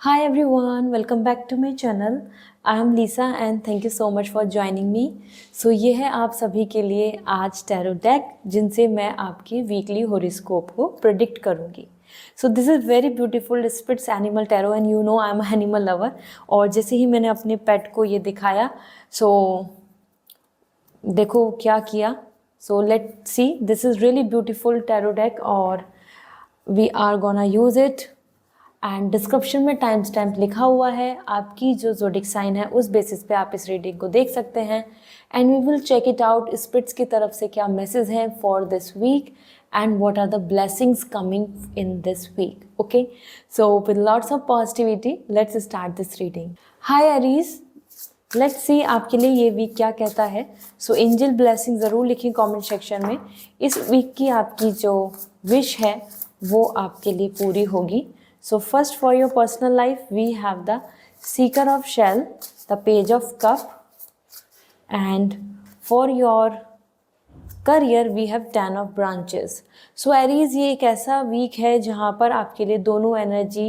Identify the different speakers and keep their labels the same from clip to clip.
Speaker 1: Hi everyone, welcome back to my channel. I am Lisa and thank you so much for joining me. So ये है आप सभी के लिए आज टैरो डेक जिनसे मैं आपकी वीकली हॉरोस्कोप को प्रेडिक्ट करूँगी. So this is very beautiful spirits animal tarot and you know I am animal lover. और जैसे ही मैंने अपने पेट को ये दिखाया सो देखो क्या किया. So let see, this is really beautiful tarot deck और we are gonna use it. And description में टाइम स्टैम्प लिखा हुआ है. आपकी जो ज़ोडिक साइन है उस बेसिस पे आप इस रीडिंग को देख सकते हैं. And we will check it out spirits की तरफ से क्या मैसेज हैं for this week and what are the blessings coming in this week. Okay, so with lots of positivity let's start this reading. Hi Aries, let's see आपके लिए ये week क्या कहता है. सो एंजल ब्लेसिंग ज़रूर लिखें कमेंट सेक्शन में. इस वीक की आपकी जो विश है वो आपके लिए पूरी होगी. So first for your personal life we have the Seeker of Shell, the Page of Cup, and for your career we have Ten of Branches. So Aries, ये एक ऐसा वीक है जहाँ पर आपके लिए दोनों एनर्जी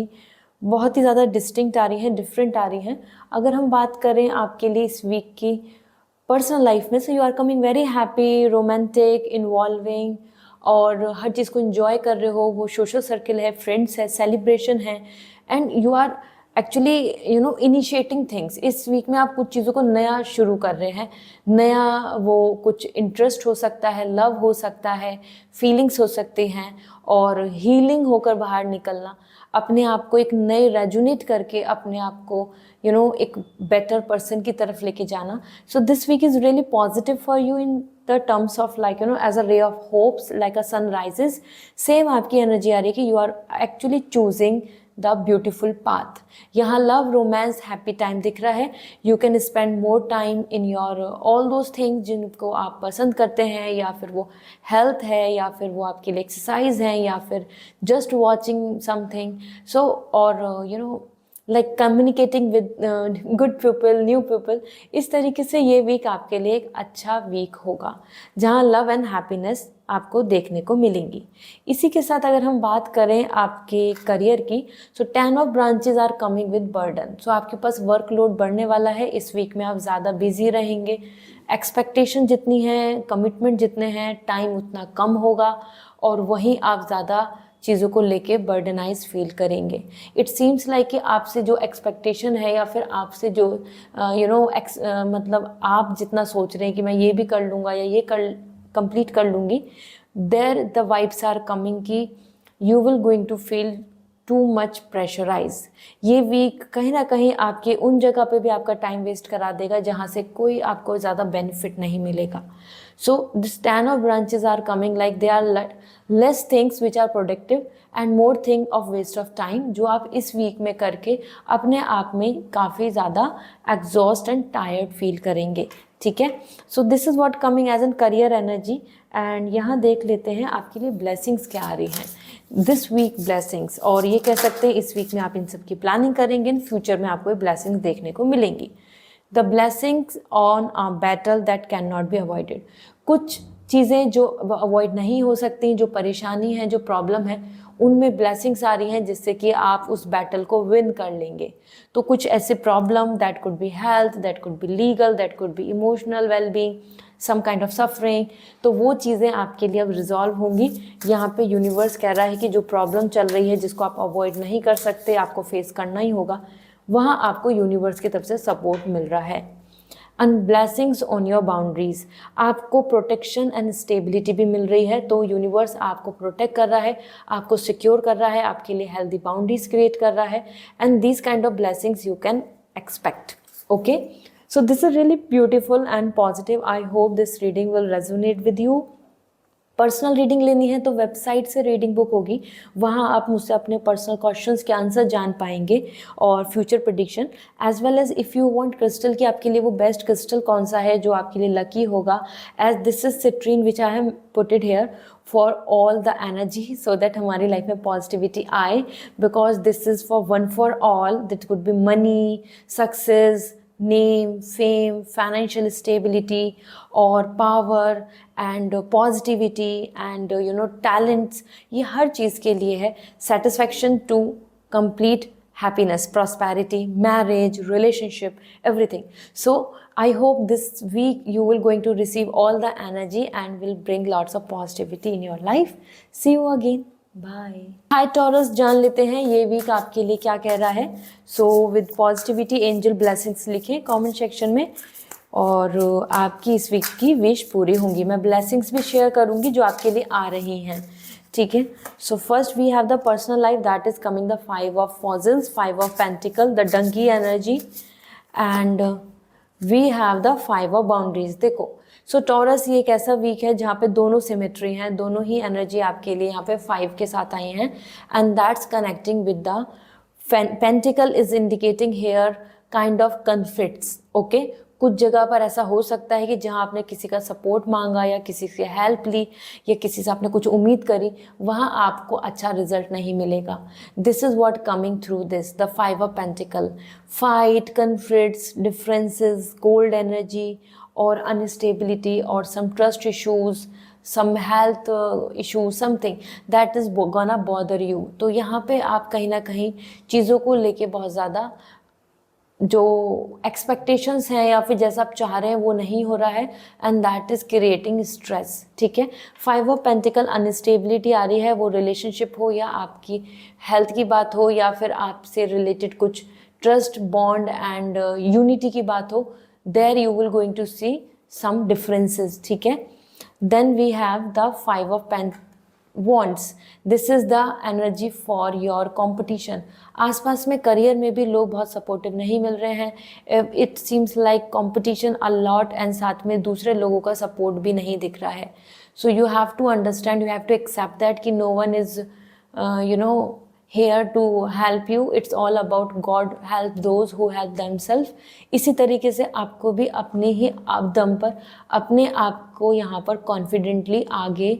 Speaker 1: बहुत ही ज़्यादा डिस्टिंक्ट आ रही हैं, डिफरेंट आ रही हैं. अगर हम बात करें आपके लिए इस वीक की पर्सनल लाइफ में, so you are coming very happy, romantic, involving और हर चीज़ को इन्जॉय कर रहे हो. वो सोशल सर्किल है, फ्रेंड्स है, सेलिब्रेशन है and you are actually initiating things. इस वीक में आप कुछ चीज़ों को नया शुरू कर रहे हैं. नया वो कुछ इंटरेस्ट हो सकता है, लव हो सकता है, फीलिंग्स हो सकती हैं और हीलिंग होकर बाहर निकलना, अपने आप को एक नए रेजुनेट करके अपने आप को एक बेटर पर्सन की तरफ लेके जाना. So this week is really positive for you in the terms of as a ray of hopes, like a sun rises. Same आपकी एनर्जी आ रही है कि you are actually choosing the beautiful path. यहाँ love, romance, happy time दिख रहा है. You can spend more time in your all those things जिनको आप पसंद करते हैं, या फिर वो health है, या फिर वो आपके लिए exercise है, या फिर just watching something. So और like communicating with good people, new people. इस तरीके से ये वीक आपके लिए एक अच्छा वीक होगा जहाँ लव एंड हैप्पीनेस आपको देखने को मिलेंगी. इसी के साथ अगर हम बात करें आपके करियर की, so 10 of branches are coming with burden. So आपके पास वर्कलोड बढ़ने वाला है. इस वीक में आप ज़्यादा बिजी रहेंगे. एक्सपेक्टेशन जितनी है, कमिटमेंट जितने हैं, टाइम उतना कम होगा और वहीं आप ज़्यादा चीज़ों को लेके बर्डनाइज फील करेंगे. इट सीम्स लाइक कि आपसे जो एक्सपेक्टेशन है या फिर आपसे जो मतलब आप जितना सोच रहे हैं कि मैं ये भी कर लूँगा या ये कंप्लीट कर लूँगी, there the vibes are coming कि you will going to feel too much pressurize. ये वीक कहीं ना कहीं आपके उन जगह पे भी आपका टाइम वेस्ट करा देगा जहाँ से कोई आपको ज़्यादा बेनिफिट नहीं मिलेगा. So this 10 of branches are coming like they are less things which are productive and more thing of waste of time, जो आप इस वीक में करके अपने आप में काफ़ी ज़्यादा एग्जॉस्ट एंड टायर्ड फील करेंगे. ठीक है, so this is what coming as an career energy. And यहाँ देख लेते हैं आपके लिए ब्लेसिंग्स क्या आ रही हैं दिस वीक. ब्लेसिंग्स, और ये कह सकते हैं इस वीक में आप इन सब की प्लानिंग करेंगे, इन फ्यूचर में आपको ये ब्लेसिंग्स देखने को मिलेंगी. The blessings on a battle that can not be avoided. कुछ चीज़ें जो अवॉइड नहीं हो सकती, जो परेशानी है, जो प्रॉब्लम है, उनमें ब्लेसिंग्स आ रही हैं जिससे कि आप उस बैटल को विन कर लेंगे. तो कुछ ऐसे problem, that could be health, that could be legal, that could be emotional wellbeing, some kind of suffering, तो वो चीज़ें आपके लिए अब रिजॉल्व होंगी. यहाँ पे यूनिवर्स कह रहा है कि जो प्रॉब्लम चल रही है, जिसको आप अवॉइड नहीं कर सकते, आपको फेस करना ही होगा, वहाँ आपको यूनिवर्स की तरफ से सपोर्ट मिल रहा है. And blessings on your boundaries, आपको प्रोटेक्शन एंड स्टेबिलिटी भी मिल रही है. तो यूनिवर्स आपको प्रोटेक्ट कर रहा है, आपको सिक्योर कर रहा है, आपके लिए हेल्दी बाउंड्रीज क्रिएट कर रहा है. And these kind of blessings you can expect. Okay, so this is really beautiful and positive. I hope this reading will resonate with you. Personal reading लेनी है तो वेबसाइट से रीडिंग बुक होगी, वहाँ आप मुझसे अपने पर्सनल क्वेश्चंस के आंसर जान पाएंगे और future prediction as well as if you want crystal की आपके लिए वो बेस्ट क्रिस्टल कौन सा है जो आपके लिए लकी होगा. As this is citrine which I have put it here for all the energy so that हमारी लाइफ में पॉजिटिविटी आए, because this is for one for all. That could be money, success, name, fame, financial stability और power and positivity and talents. ये हर चीज़ के लिए है. Satisfaction to complete happiness, prosperity, marriage, relationship, everything. So I hope this week you will going to receive all the energy and will bring lots of positivity in your life. See you again. Bye. Hi Taurus, जान लेते हैं ये week आपके लिए क्या कह रहा है. So with positivity angel blessings लिखें कमेंट सेक्शन में और आपकी इस वीक की विश पूरी होंगी. मैं ब्लेसिंग्स भी शेयर करूंगी जो आपके लिए आ रही हैं. ठीक है. So first we have the personal life, that is coming the 5 of fossils, 5 of pentacle, the donkey energy and we have the 5 of boundaries. देखो सो टॉरस ये एक ऐसा वीक है जहाँ पे दोनों सिमेट्री हैं, दोनों ही एनर्जी आपके लिए यहाँ पे 5 के साथ आई हैं and that's connecting with the pentacle is indicating here kind of conflicts. Okay, कुछ जगह पर ऐसा हो सकता है कि जहाँ आपने किसी का सपोर्ट मांगा या किसी से हेल्प ली या किसी से आपने कुछ उम्मीद करी, वहाँ आपको अच्छा रिजल्ट नहीं मिलेगा. This is what coming through this, the 5 of pentacle. Fight, conflicts, differences, cold energy और अनस्टेबिलिटी और some trust issues, some health issue, something that is gonna bother you. तो यहाँ पे आप कहीं ना कहीं चीज़ों को लेके बहुत ज़्यादा जो एक्सपेक्टेशंस हैं या फिर जैसा आप चाह रहे हैं वो नहीं हो रहा है and that is creating stress. ठीक है. 5 ऑफ पेंटिकल, अनस्टेबिलिटी आ रही है, वो रिलेशनशिप हो या आपकी हेल्थ की बात हो या फिर आपसे रिलेटेड कुछ ट्रस्ट, बॉन्ड एंड यूनिटी की बात हो. There you will going to see some differences. ठीक है. Then we have the 5 of wands. This is the energy for your competition. आसपास में करियर में भी लोग बहुत सपोर्टिव नहीं मिल रहे हैं. It seems like competition a lot and साथ में दूसरे लोगों का सपोर्ट भी नहीं दिख रहा है. So you have to understand, you have to accept that कि no one is here to help you. It's all about God help those who help themselves. इसी तरीके से आपको भी अपने ही दम पर अपने आप को यहाँ पर कॉन्फिडेंटली आगे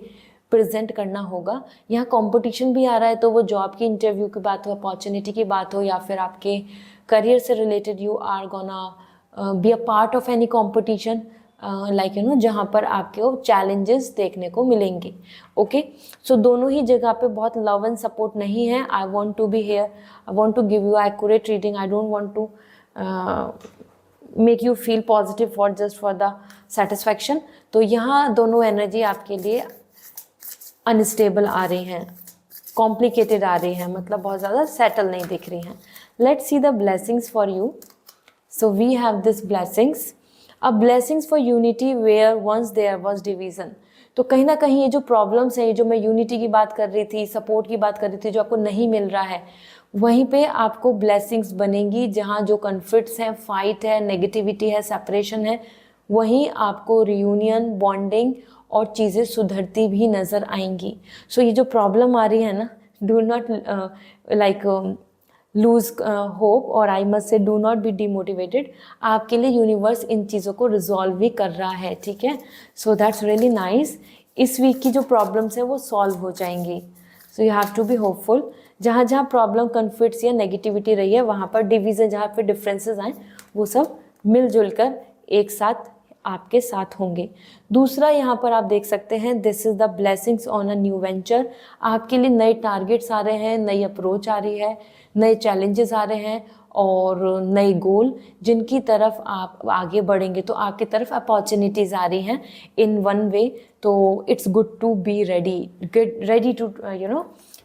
Speaker 1: प्रेजेंट करना होगा. यहाँ कंपटीशन भी आ रहा है, तो वो जॉब की इंटरव्यू की बात हो, अपॉर्चुनिटी की बात हो या फिर आपके करियर से related, you are gonna be a part of any competition like जहाँ पर आपको चैलेंजेस देखने को मिलेंगे. ओके, सो दोनों ही जगह पे बहुत लव एंड सपोर्ट नहीं है. I want to be here, I want to give you accurate reading. I don't want to make you feel positive for just for the satisfaction. तो यहाँ दोनों एनर्जी आपके लिए अनस्टेबल आ रही हैं, कॉम्प्लिकेटेड आ रही हैं, मतलब बहुत ज़्यादा सेटल नहीं दिख रही हैं. Let's see the blessings for you. So we have this blessings, a blessings for unity where once there was division. तो कहीं ना कहीं ये जो प्रॉब्लम्स हैं, ये जो मैं यूनिटी की बात कर रही थी, सपोर्ट की बात कर रही थी, जो आपको नहीं मिल रहा है, वहीं पे आपको ब्लेसिंग्स बनेंगी. जहाँ जो कन्फ्लिक्ट्स हैं, फाइट है, नेगेटिविटी है, सेपरेशन है, वहीं आपको रियूनियन, बॉन्डिंग और चीज़ें सुधरती भी नज़र आएंगी. सो ये जो प्रॉब्लम आ रही है ना, do not like lose hope और I must say do not be demotivated. आपके लिए यूनिवर्स इन चीज़ों को रिजॉल्व भी कर रहा है. ठीक है. So that's really nice. इस वीक की जो प्रॉब्लम्स हैं वो सॉल्व हो जाएंगी. So you have to be hopeful. जहाँ जहाँ प्रॉब्लम, कन्फ्लिक्ट्स या नेगेटिविटी रही है, वहाँ पर डिवीज़न, जहाँ पर डिफरेंसेस आए, वो सब मिलजुल कर एक साथ आपके साथ होंगे. दूसरा यहाँ पर आप देख सकते हैं, this is the blessings on a new venture. आपके लिए नए टारगेट्स आ रहे हैं, नई अप्रोच आ रही है, नए चैलेंजेस आ रहे हैं और नए गोल जिनकी तरफ आप आगे बढ़ेंगे. तो आपकी तरफ अपॉर्चुनिटीज़ आ रही हैं इन वन वे. तो it's good to be ready, get ready to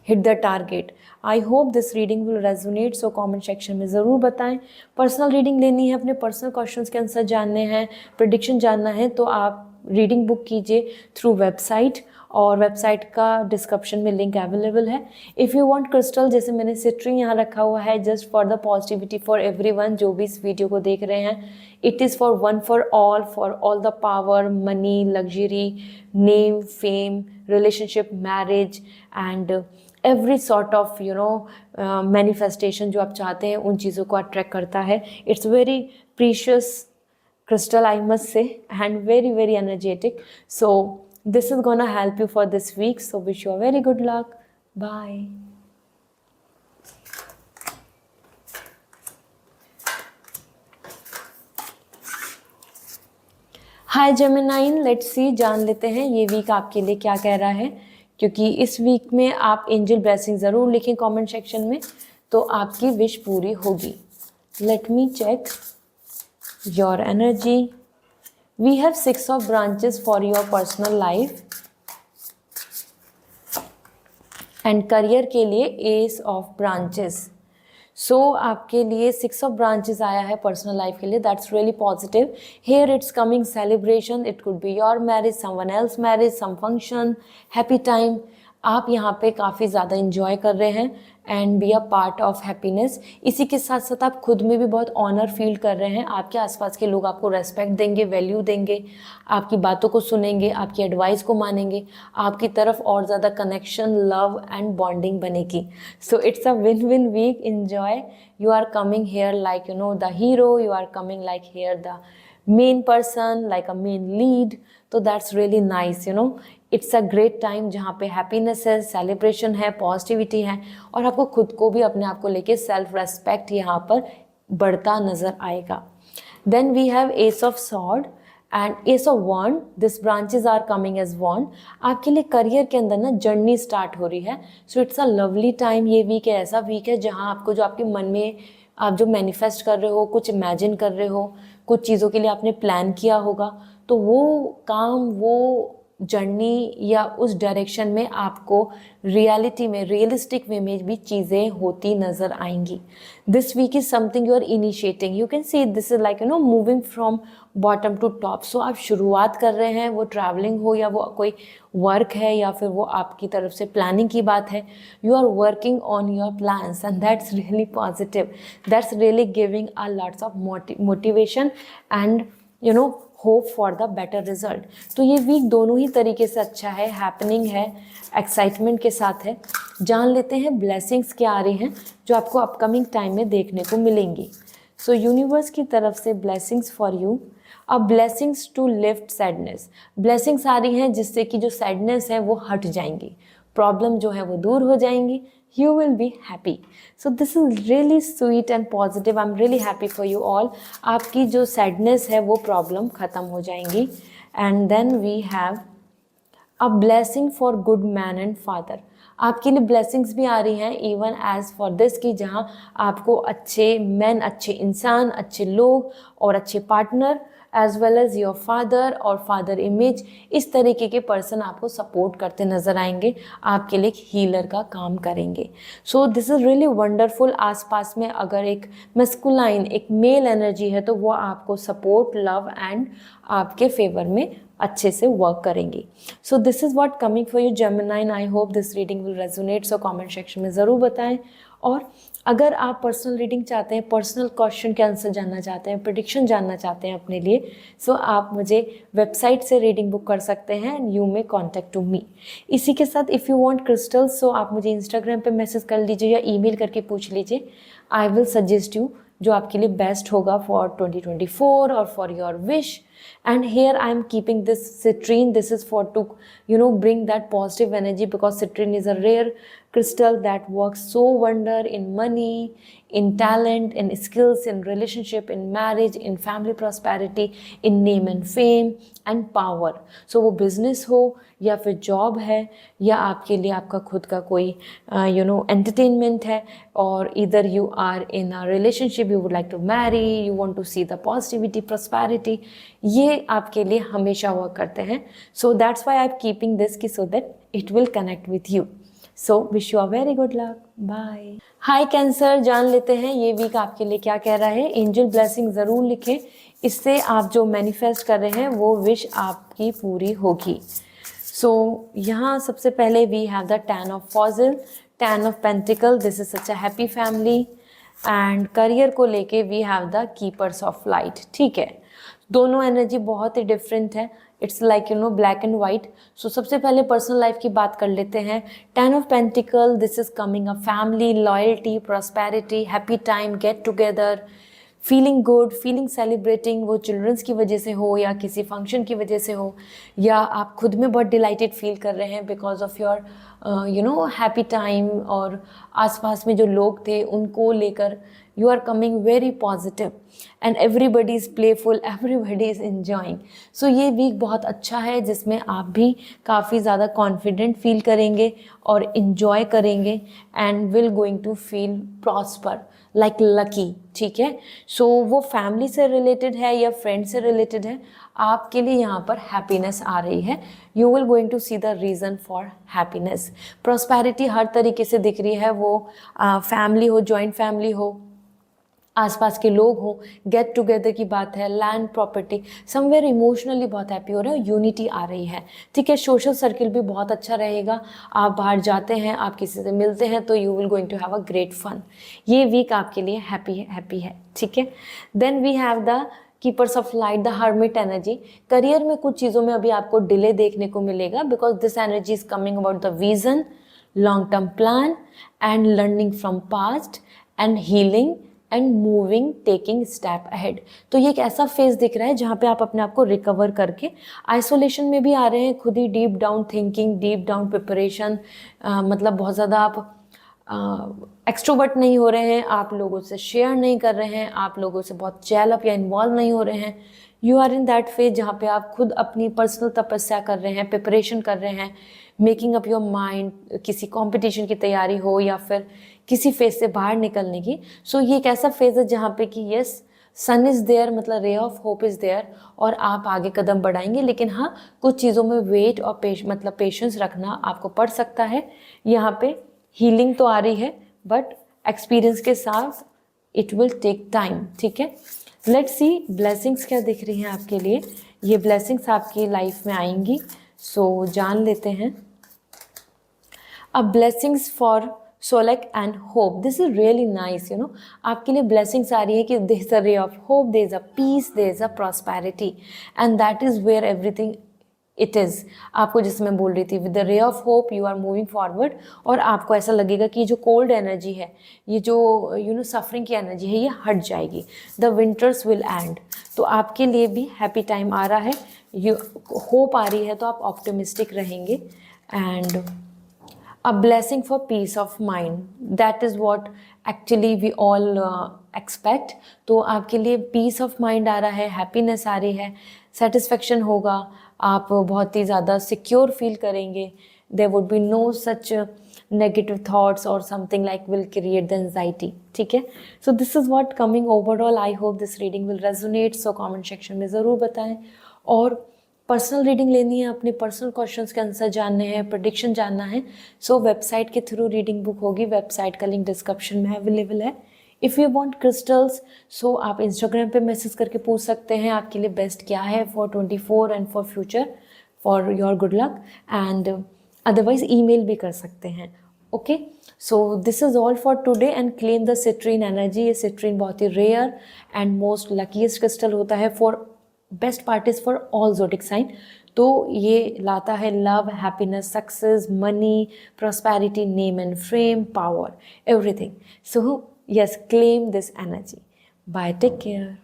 Speaker 1: hit the target. I hope this reading will resonate. So comment section में ज़रूर बताएं. पर्सनल रीडिंग लेनी है, अपने पर्सनल क्वेश्चंस के आंसर जानने हैं, प्रेडिक्शन जानना है, तो आप रीडिंग बुक कीजिए थ्रू वेबसाइट, और वेबसाइट का डिस्क्रिप्शन में लिंक अवेलेबल है. इफ़ यू वांट क्रिस्टल, जैसे मैंने सिट्रिंग यहाँ रखा हुआ है just for the positivity for everyone, जो भी इस वीडियो को देख रहे हैं, it is for one for all the power, money, luxury, name, fame, relationship, marriage and every sort of manifestation जो आप चाहते हैं, उन चीज़ों को अट्रैक्ट करता है. It's very precious crystal, I must say, and very very energetic. So this is gonna help you for this week. So wish you a very good luck. Bye. Hi Gemini, let's see, जान लेते हैं ये week आपके लिए क्या कह रहा है, क्योंकि इस वीक में आप एंजल ब्लेसिंग ज़रूर लिखें कमेंट सेक्शन में. तो आपकी विश पूरी होगी। Let me check your energy. We have 6 of branches for your personal life and career के लिए एस ऑफ ब्रांचेस। सो आपके लिए 6 ऑफ ब्रांचेस आया है पर्सनल लाइफ के लिए। That's really positive. Here it's coming celebration, it could be your marriage, someone else marriage, some function, happy time. आप यहाँ पे काफ़ी ज़्यादा इंजॉय कर रहे हैं and be a part of happiness. इसी के साथ साथ आप खुद में भी बहुत ऑनर फील कर रहे हैं। आपके आसपास के लोग आपको रेस्पेक्ट देंगे, वैल्यू देंगे, आपकी बातों को सुनेंगे, आपकी एडवाइस को मानेंगे, आपकी तरफ और ज़्यादा कनेक्शन, लव एंड बॉन्डिंग बनेगी। So it's a win win week. Enjoy. You are coming here like the hero, you are coming like here the main person, like a main lead. तो that's really nice. It's a great time जहाँ पे happiness है, celebration है, positivity है और आपको खुद को भी अपने आप को लेके सेल्फ रेस्पेक्ट यहाँ पर बढ़ता नज़र आएगा। Then we have ace of sword and ace of wand. This branches are coming as wand. आपके लिए करियर के अंदर ना जर्नी स्टार्ट हो रही है। So it's a lovely time. ये वीक है, ऐसा वीक है जहाँ आपको जो आपके मन में आप जो मैनिफेस्ट कर रहे हो, कुछ इमेजिन कर रहे हो, कुछ चीज़ों के लिए आपने प्लान किया होगा, तो वो काम, वो जर्नी या उस डायरेक्शन में आपको रियलिटी में, रियलिस्टिक वे में भी चीज़ें होती नज़र आएंगी। This week is something you are initiating. You can see this is like moving from bottom to top. So आप शुरुआत कर रहे हैं, वो ट्रैवलिंग हो या वो कोई वर्क है या फिर वो आपकी तरफ से प्लानिंग की बात है। You are working on your plans and that's really positive. That's really giving a lots of motivation and hope for the better result. तो ये वीक दोनों ही तरीके से अच्छा है, हैपनिंग है, एक्साइटमेंट के साथ है। जान लेते हैं ब्लेसिंग्स क्या आ रही हैं जो आपको अपकमिंग टाइम में देखने को मिलेंगी। सो यूनिवर्स की तरफ से blessings for you, a blessings to lift sadness. Blessings आ रही हैं जिससे कि जो सैडनेस है वो हट जाएंगी, प्रॉब्लम जो है वो दूर हो जाएंगी, you will be happy. So this is really sweet and positive. I'm really happy for you all. आपकी जो sadness है वो problem ख़त्म हो जाएंगी. And then we have a blessing for good man and father. आपके लिए blessings भी आ रही हैं even as for this कि जहाँ आपको अच्छे men, अच्छे इंसान, अच्छे लोग और अच्छे partner as well as your father और फादर इमेज, इस तरीके के पर्सन आपको सपोर्ट करते नज़र आएंगे, आपके लिए हीलर का काम करेंगे। So this is really wonderful. आसपास में अगर एक मस्कुलाइन, एक मेल एनर्जी है तो वो आपको सपोर्ट, लव एंड आपके फेवर में अच्छे से वर्क करेंगे। So this is what coming for you Geminian. I hope this reading will resonate. So comment section में ज़रूर बताएं। और अगर आप पर्सनल रीडिंग चाहते हैं, पर्सनल क्वेश्चन के आंसर जानना चाहते हैं, प्रेडिक्शन जानना चाहते हैं अपने लिए, सो आप मुझे वेबसाइट से रीडिंग बुक कर सकते हैं and you may contact to me. इसी के साथ if you want crystals, so आप मुझे इंस्टाग्राम पे मैसेज कर लीजिए या ईमेल करके पूछ लीजिए। आई विल सजेस्ट यू जो आपके लिए बेस्ट होगा फॉर 2024 और for your wish. And here I am keeping this citrine. This is for to bring that positive energy, because citrine is a rare crystal that works so wonder in money, in talent, in skills, in relationship, in marriage, in family prosperity, in name and fame and power. So वो business हो या फिर job है या आपके लिए आपका खुद का कोई entertainment है, और either you are in a relationship, you would like to marry, you want to see the positivity, prosperity, ये आपके लिए हमेशा वर्क करते हैं. So that's why I'm keeping this so that it will connect with you. So wish you a very good luck. Bye. Hi Cancer, जान लेते हैं ये वीक आपके लिए क्या कह रहा है. एंजल ब्लेसिंग ज़रूर लिखें, इससे आप जो मैनिफेस्ट कर रहे हैं वो विश आपकी पूरी होगी. So यहाँ सबसे पहले we have the Ten of Fossil, Ten of Pentacle. This is such a happy family. And career को लेके we have the Keepers of Light. ठीक है, दोनों एनर्जी बहुत ही डिफरेंट है. It's like black and white. So सबसे पहले पर्सनल लाइफ की बात कर लेते हैं. Ten of pentacles, this is coming a family, loyalty, prosperity, happy time, get together, feeling good, feeling celebrating, वो चिल्ड्रंस की वजह से हो या किसी फंक्शन की वजह से हो, या आप खुद में बहुत डिलाइटेड फील कर रहे हैं because of your happy time, और आसपास में जो लोग थे उनको लेकर you are coming very positive and everybody is playful, everybody is enjoying. So ये वीक बहुत अच्छा है जिसमें आप भी काफ़ी ज़्यादा कॉन्फिडेंट फील करेंगे और इन्जॉय करेंगे and will going to feel prosper like lucky. ठीक है, सो वो फैमिली से रिलेटेड है या फ्रेंड से रिलेटेड है, आपके लिए यहाँ पर हैप्पीनेस आ रही है। You will going to see the reason for happiness. Prosperity हर तरीके से दिख रही है, वो फैमिली हो, जॉइंट फैमिली हो, आसपास के लोग हों, गेट टुगेदर की बात है, लैंड प्रॉपर्टी, समवेयर इमोशनली बहुत हैप्पी हो रहे हो, यूनिटी आ रही है। ठीक है, सोशल सर्किल भी बहुत अच्छा रहेगा, आप बाहर जाते हैं, आप किसी से मिलते हैं तो you will going to have a great fun. ये वीक आपके लिए हैप्पी है। ठीक है, then we have the keepers of light, the hermit energy. Career में कुछ चीज़ों में अभी आपको डिले देखने को मिलेगा because this energy is coming about the vision, long term plan and learning from past and healing and moving, taking step ahead. तो ये एक ऐसा फेज दिख रहा है जहाँ पे आप अपने आप को रिकवर करके आइसोलेशन में भी आ रहे हैं, खुद ही deep down thinking, deep down preparation, मतलब बहुत ज़्यादा आप एक्सट्रोवर्ट नहीं हो रहे हैं, आप लोगों से शेयर नहीं कर रहे हैं, आप लोगों से बहुत चैल अप या इन्वॉल्व नहीं हो रहे हैं। You are in that phase जहाँ पे आप खुद अपनी पर्सनल तपस्या कर रहे हैं, प्रिपरेशन कर रहे हैं, मेकिंग अप योर माइंड, किसी कंपटीशन की तैयारी हो या फिर किसी फेज से बाहर निकलने की। सो ये एक ऐसा फेज है जहाँ पे कि यस, सन इज़ देयर, मतलब रे ऑफ होप इज़ देयर, और आप आगे कदम बढ़ाएंगे। लेकिन हाँ, कुछ चीज़ों में वेट और मतलब पेशेंस रखना आपको पड़ सकता है। यहाँ पे हीलिंग तो आ रही है बट एक्सपीरियंस के साथ इट विल टेक टाइम। ठीक है, लेट्स सी ब्लेसिंग्स क्या दिख रही हैं आपके लिए। ये ब्लेसिंग्स आपकी लाइफ में आएंगी, सो जान लेते हैं। अब blessings for solace and hope, this is really nice, you know, आपके लिए ब्लेसिंग्स आ रही है कि there is a ray of hope, there is a peace, there is a prosperity and that is where everything it is. आपको जैसे मैं बोल रही थी, with the ray of hope you are moving forward, और आपको ऐसा लगेगा कि जो कोल्ड एनर्जी है, ये जो सफरिंग की एनर्जी है, ये हट जाएगी। The winters will and. तो आपके लिए भी हैप्पी टाइम आ रहा है, यू होप आ रही है, तो आप ऑप्टिमिस्टिक रहेंगे। And a blessing for peace of mind, that is what actually we all expect। तो आपके लिए पीस ऑफ माइंड आ रहा है, हैप्पीनेस आ रही है, सेटिस्फेक्शन होगा, आप बहुत ही ज़्यादा सिक्योर फील करेंगे। There would be no such negative thoughts और something like will create the anxiety. ठीक है, so this is what coming overall. I hope this reading will resonate, so comment section में ज़रूर बताएं। और पर्सनल रीडिंग लेनी है, अपने पर्सनल क्वेश्चंस के आंसर जानने हैं, प्रेडिक्शन जानना है, सो वेबसाइट के थ्रू रीडिंग बुक होगी। वेबसाइट का लिंक डिस्क्रिप्शन में अवेलेबल है। If you want crystals, so आप इंस्टाग्राम पे मैसेज करके पूछ सकते हैं आपके लिए बेस्ट क्या है for 24 and for future, for your good luck. And otherwise email भी कर सकते हैं। Okay, so this is all for today and claim the citrine energy. ये सिट्रीन बहुत ही rare and most luckiest crystal होता है for best part is for all zodiac sign. तो ये लाता है love, happiness, success, money, prosperity, name and fame, power, everything. So yes, claim this energy. Bye, take care.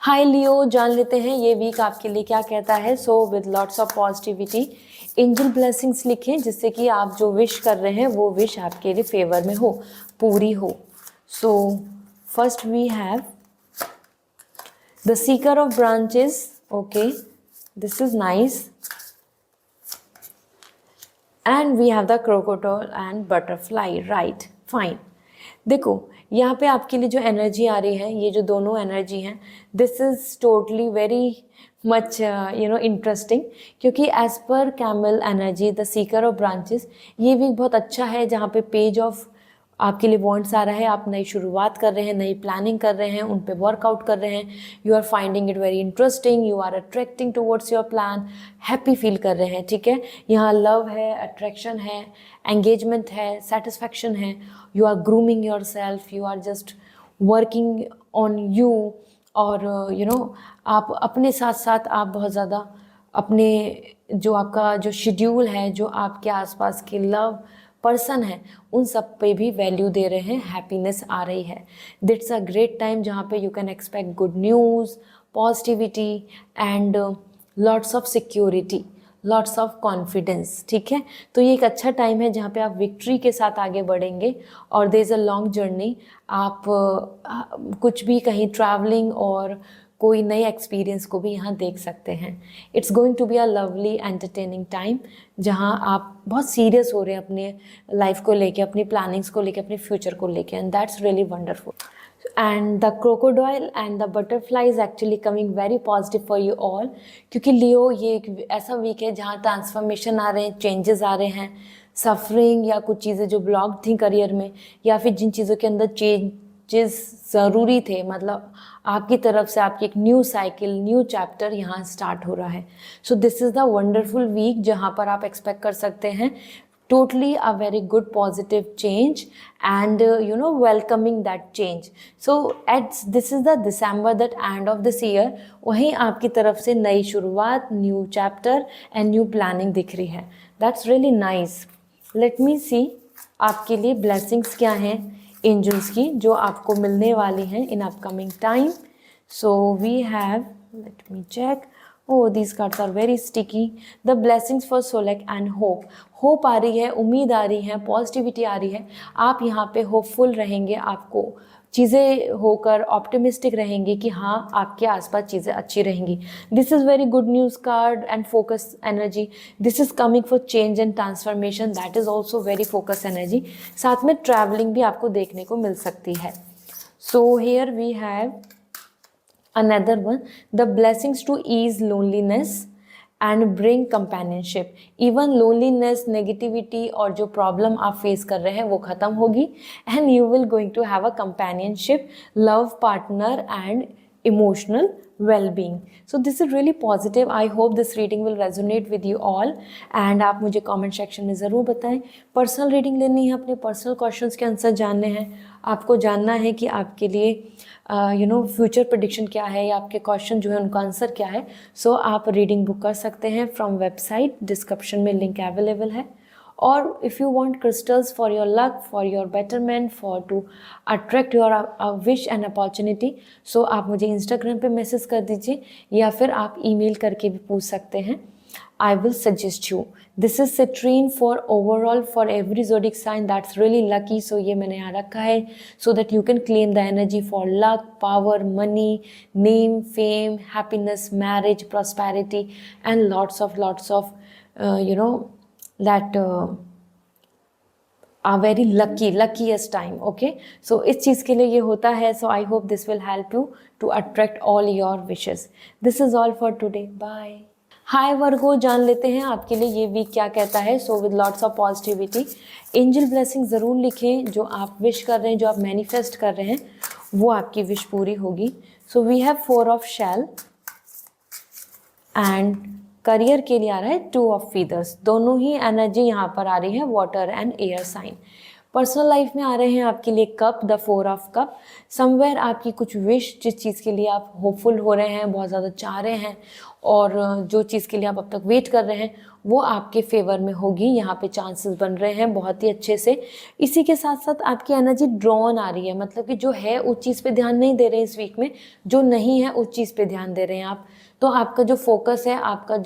Speaker 1: Hi Leo, जान लेते हैं ये वीक आपके लिए क्या कहता है। So with lots of positivity, angel blessings लिखें जिससे कि आप जो विश कर रहे हैं वो विश आपके लिए फेवर में हो, पूरी हो। So first we have the seeker of branches, okay, this is nice, and we have the crocodile and butterfly, right, fine। देखो यहाँ पे आपके लिए जो एनर्जी आ रही है, ये जो दोनों एनर्जी हैं, this is totally very much interesting, क्योंकि एज पर camel energy, the seeker of branches, ये वीक बहुत अच्छा है जहाँ पे पेज ऑफ आपके लिए वॉन्ट्स आ रहा है। आप नई शुरुआत कर रहे हैं, नई प्लानिंग कर रहे हैं, उन पे वर्कआउट कर रहे हैं। You are finding it very interesting, you are attracting towards your plan, happy फील कर रहे हैं। ठीक है, यहाँ लव है, अट्रैक्शन है, एंगेजमेंट है, सेटिस्फैक्शन है। You are grooming your self, you are just working on you, और आप अपने साथ साथ आप बहुत ज़्यादा अपने जो आपका जो शेड्यूल है, जो आपके आसपास के लव पर्सन है उन सब पे भी वैल्यू दे रहे हैं, हैप्पीनेस आ रही है। दिट्स अ ग्रेट टाइम जहाँ पे you can expect good news, positivity and lots of security, lots of confidence. ठीक है, तो ये एक अच्छा टाइम है जहाँ पे आप विक्ट्री के साथ आगे बढ़ेंगे और there is a long journey. आप कुछ भी कहीं ट्रैवलिंग और कोई नए एक्सपीरियंस को भी यहाँ देख सकते हैं। It's going to be a lovely entertaining time जहाँ आप बहुत सीरियस हो रहे हैं अपने लाइफ को लेके, अपनी प्लानिंग्स को लेके, अपने फ्यूचर को लेके, and that's really wonderful. And the crocodile and the butterfly is actually coming very positive for you all, क्योंकि लियो ये एक ऐसा वीक है जहाँ ट्रांसफॉर्मेशन आ रहे हैं, चेंजेस आ रहे हैं, सफरिंग या कुछ चीज़ें जो ब्लॉक थी करियर में, या फिर जिन चीज़ों के अंदर चेंजेस ज़रूरी थे, मतलब आपकी तरफ से आपकी एक न्यू साइकिल, न्यू चैप्टर यहाँ स्टार्ट हो रहा है। So this is the wonderful week जहाँ पर आप एक्सपेक्ट कर सकते हैं totally a very good positive change and welcoming that change. So this is the December, that end of this year, वहीं आपकी तरफ से नई शुरुआत, new chapter and new planning दिख रही है। That's really nice. Let me see आपके लिए ब्लेसिंग्स क्या हैं एंजल्स की जो आपको मिलने वाली हैं in upcoming time. So we have, let me check, oh these cards are very sticky, the blessings for Solek and hope आ रही है, उम्मीद आ रही है, पॉजिटिविटी आ रही है। आप यहाँ पे होपफुल रहेंगे, आपको चीज़ें होकर ऑप्टिमिस्टिक रहेंगे कि हाँ आपके आसपास चीज़ें अच्छी रहेंगी। This is very good news card and focus energy, this is coming for change and transformation, that is also very focus energy. साथ में ट्रैवलिंग भी आपको देखने को मिल सकती है। So here we have another one, the blessings to ease loneliness and bring companionship. even loneliness, negativity और जो प्रॉब्लम आप फेस कर रहे हैं वो ख़त्म होगी and you will going to have a companionship, love partner and emotional well-being. So this is really positive. I hope this reading will resonate with you all and आप मुझे comment section में ज़रूर बताएं। पर्सनल रीडिंग लेनी है, अपने personal questions के answer जानने हैं, आपको जानना है कि आपके लिए फ्यूचर प्रेडिक्शन क्या है या आपके क्वेश्चन जो है उनका आंसर क्या है। सो आप रीडिंग बुक कर सकते हैं फ्रॉम वेबसाइट, डिस्क्रिप्शन में लिंक अवेलेबल है। और if you want crystals for your luck, for your betterment, for to attract your wish and opportunity, so आप मुझे इंस्टाग्राम पे मैसेज कर दीजिए या फिर आप ईमेल करके भी पूछ सकते हैं। I will suggest you. This is citrine for overall for every zodiac sign that's really lucky. So ये मैंने यहाँ रखा है so that you can claim the energy for luck, power, money, name, fame, happiness, marriage, prosperity, and lots of that are very luckiest time. Okay, so इस चीज़ के लिए ये होता है। So I hope this will help you to attract all your wishes. This is all for today. Bye. हाय वर्गो, जान लेते हैं आपके लिए ये वीक क्या कहता है। So with lots of positivity, angel blessing ज़रूर लिखें, जो आप विश कर रहे हैं, जो आप मैनिफेस्ट कर रहे हैं वो आपकी विश पूरी होगी। So we have 4 of shell and career के लिए आ रहा है 2 ऑफ फीदर्स। दोनों ही एनर्जी यहाँ पर आ रही है water and air sign. Personal life में आ रहे हैं आपके लिए cup, the 4 of cup. Somewhere आपकी कुछ विश, जिस चीज़ के लिए आप होपफुल हो रहे हैं, बहुत ज़्यादा चाह रहे हैं और जो चीज़ के लिए आप अब तक वेट कर रहे हैं वो आपके फेवर में होगी। यहाँ पे चांसेस बन रहे हैं बहुत ही अच्छे से। इसी के साथ साथ आपकी एनर्जी ड्रॉन आ रही है, मतलब कि जो है उस चीज़ पे ध्यान नहीं दे रहे हैं इस वीक में, जो नहीं है उस चीज़ पे ध्यान दे रहे हैं आप। तो आपका जो फोकस है, आपका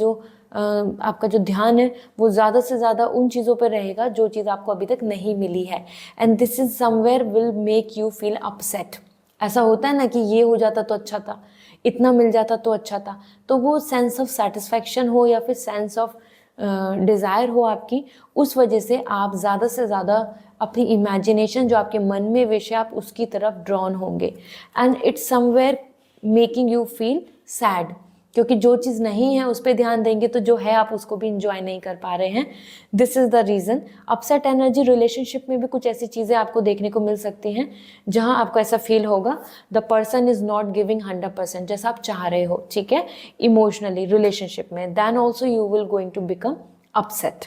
Speaker 1: जो ध्यान है वो ज़्यादा से ज़्यादा उन चीज़ों पर रहेगा जो चीज़ आपको अभी तक नहीं मिली है। And this is somewhere will make you feel upset. ऐसा होता है ना कि ये हो जाता तो अच्छा था, इतना मिल जाता तो अच्छा था। तो वो सेंस ऑफ सेटिस्फैक्शन हो या फिर सेंस ऑफ डिज़ायर हो आपकी, उस वजह से आप ज़्यादा से ज़्यादा अपनी इमेजिनेशन, जो आपके मन में विश है, आप उसकी तरफ ड्रॉन होंगे। And it's somewhere making you feel sad, क्योंकि जो चीज़ नहीं है उस पर ध्यान देंगे तो जो है आप उसको भी इंजॉय नहीं कर पा रहे हैं। This is the reason. Upset energy, relationship में भी कुछ ऐसी चीज़ें आपको देखने को मिल सकती हैं जहां आपको ऐसा फील होगा the person is not giving 100% जैसा आप चाह रहे हो, ठीक है, इमोशनली रिलेशनशिप में। Then also you will going to become upset.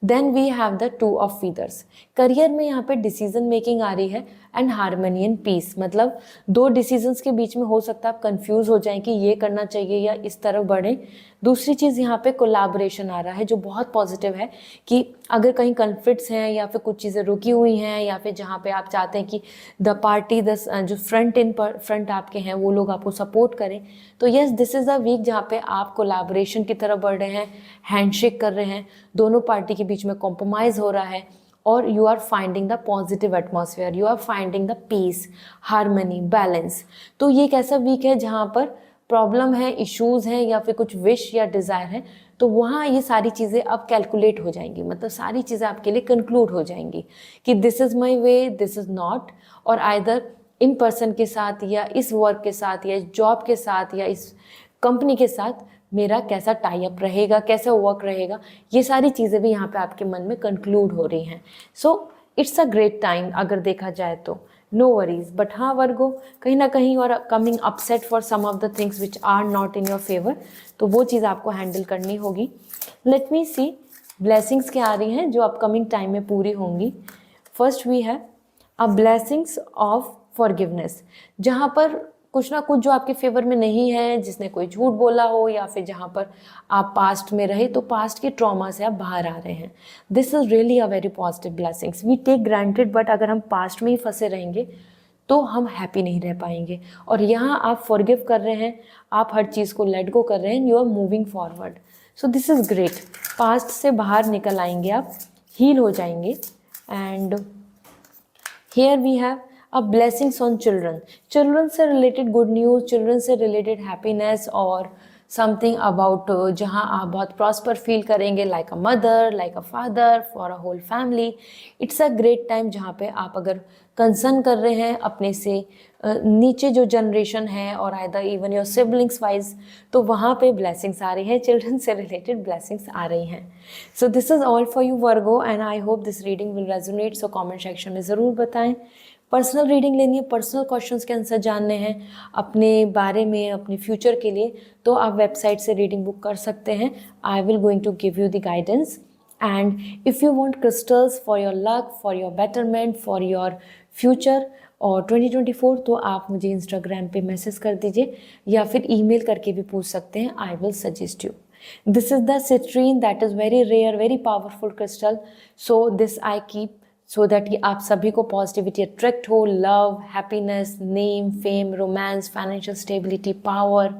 Speaker 1: Then we have the 2 of feathers. Career में यहाँ पे डिसीजन मेकिंग आ रही है, एंड हार्मनी एंड पीस। मतलब दो डिसीजंस के बीच में हो सकता है आप कंफ्यूज हो जाएं कि ये करना चाहिए या इस तरफ बढ़ें। दूसरी चीज़ यहाँ पे कोलैबोरेशन आ रहा है जो बहुत पॉजिटिव है कि अगर कहीं कन्फ्लिक्ट्स हैं या फिर कुछ चीज़ें रुकी हुई हैं या फिर जहाँ पे आप चाहते हैं कि द पार्टी जो फ्रंट आपके हैं वो लोग आपको सपोर्ट करें, तो yes this is the week जहाँ पे आप कोलैबोरेशन की तरफ बढ़ रहे हैं, हैंडशेक कर रहे हैं, दोनों पार्टी के बीच में कॉम्प्रोमाइज़ हो रहा है और you are finding the positive atmosphere, you are finding the peace, harmony, balance. तो ये एक ऐसा वीक है जहाँ पर प्रॉब्लम है, इश्यूज हैं या फिर कुछ विश या डिज़ायर है, तो वहाँ ये सारी चीज़ें अब कैलकुलेट हो जाएंगी, मतलब सारी चीज़ें आपके लिए कंक्लूड हो जाएंगी कि this is my way, this is not, और आइदर इन पर्सन के साथ या इस वर्क के साथ या इस जॉब के साथ या इस कंपनी के साथ मेरा कैसा टाई अप रहेगा, कैसा वर्क रहेगा, ये सारी चीज़ें भी यहाँ पे आपके मन में कंक्लूड हो रही हैं। सो इट्स अ ग्रेट टाइम अगर देखा जाए तो, नो वरीज। बट हाँ वर्गो, कहीं ना कहीं you are coming upset for some of the things which are not in your favour, तो वो चीज़ आपको हैंडल करनी होगी। लेट मी सी ब्लेसिंग्स क्या आ रही हैं जो अपकमिंग टाइम में पूरी होंगी। फर्स्ट वी है अ ब्लेसिंग्स ऑफ फॉरगिवनेस, जहाँ पर कुछ ना कुछ जो आपके फेवर में नहीं है, जिसने कोई झूठ बोला हो या फिर जहाँ पर आप पास्ट में रहे तो पास्ट के ट्रॉमा से आप बाहर आ रहे हैं। This is really a very positive blessings. We take granted, but अगर हम पास्ट में ही फंसे रहेंगे तो हम हैप्पी नहीं रह पाएंगे। और यहाँ आप फॉरगिव कर रहे हैं, आप हर चीज़ को लेट गो कर रहे हैं, you are moving forward. So this is great. Past से बाहर निकल आएंगे आप, हील हो जाएंगे। And here we have a blessings on children से related good news, children से related happiness और समथिंग अबाउट जहाँ आप बहुत प्रॉस्पर फील करेंगे, like a mother, like a father, for a whole family. It's a great time जहाँ पे आप अगर कंसर्न कर रहे हैं अपने से नीचे जो जनरेशन है और either even your siblings wise, तो वहाँ पे ब्लेसिंग्स आ रही हैं, चिल्ड्रन से रिलेटेड ब्लेसिंग्स आ रही हैं। So this is all for you Virgo and I hope this reading will resonate. So comment section में ज़रूर बताएं। पर्सनल रीडिंग लेनी है, पर्सनल क्वेश्चंस के आंसर जानने हैं अपने बारे में, अपने फ्यूचर के लिए, तो आप वेबसाइट से रीडिंग बुक कर सकते हैं। I will going to give you the guidance. And if you want crystals for your luck, for your betterment, for your future और 2024, तो आप मुझे इंस्टाग्राम पे मैसेज कर दीजिए या फिर ईमेल करके भी पूछ सकते हैं। I will suggest you. This is the citrine, that is very rare, very powerful crystal. So this I keep so that कि आप सभी को पॉजिटिविटी अट्रैक्ट हो, love, happiness, name, fame, romance, financial stability, power,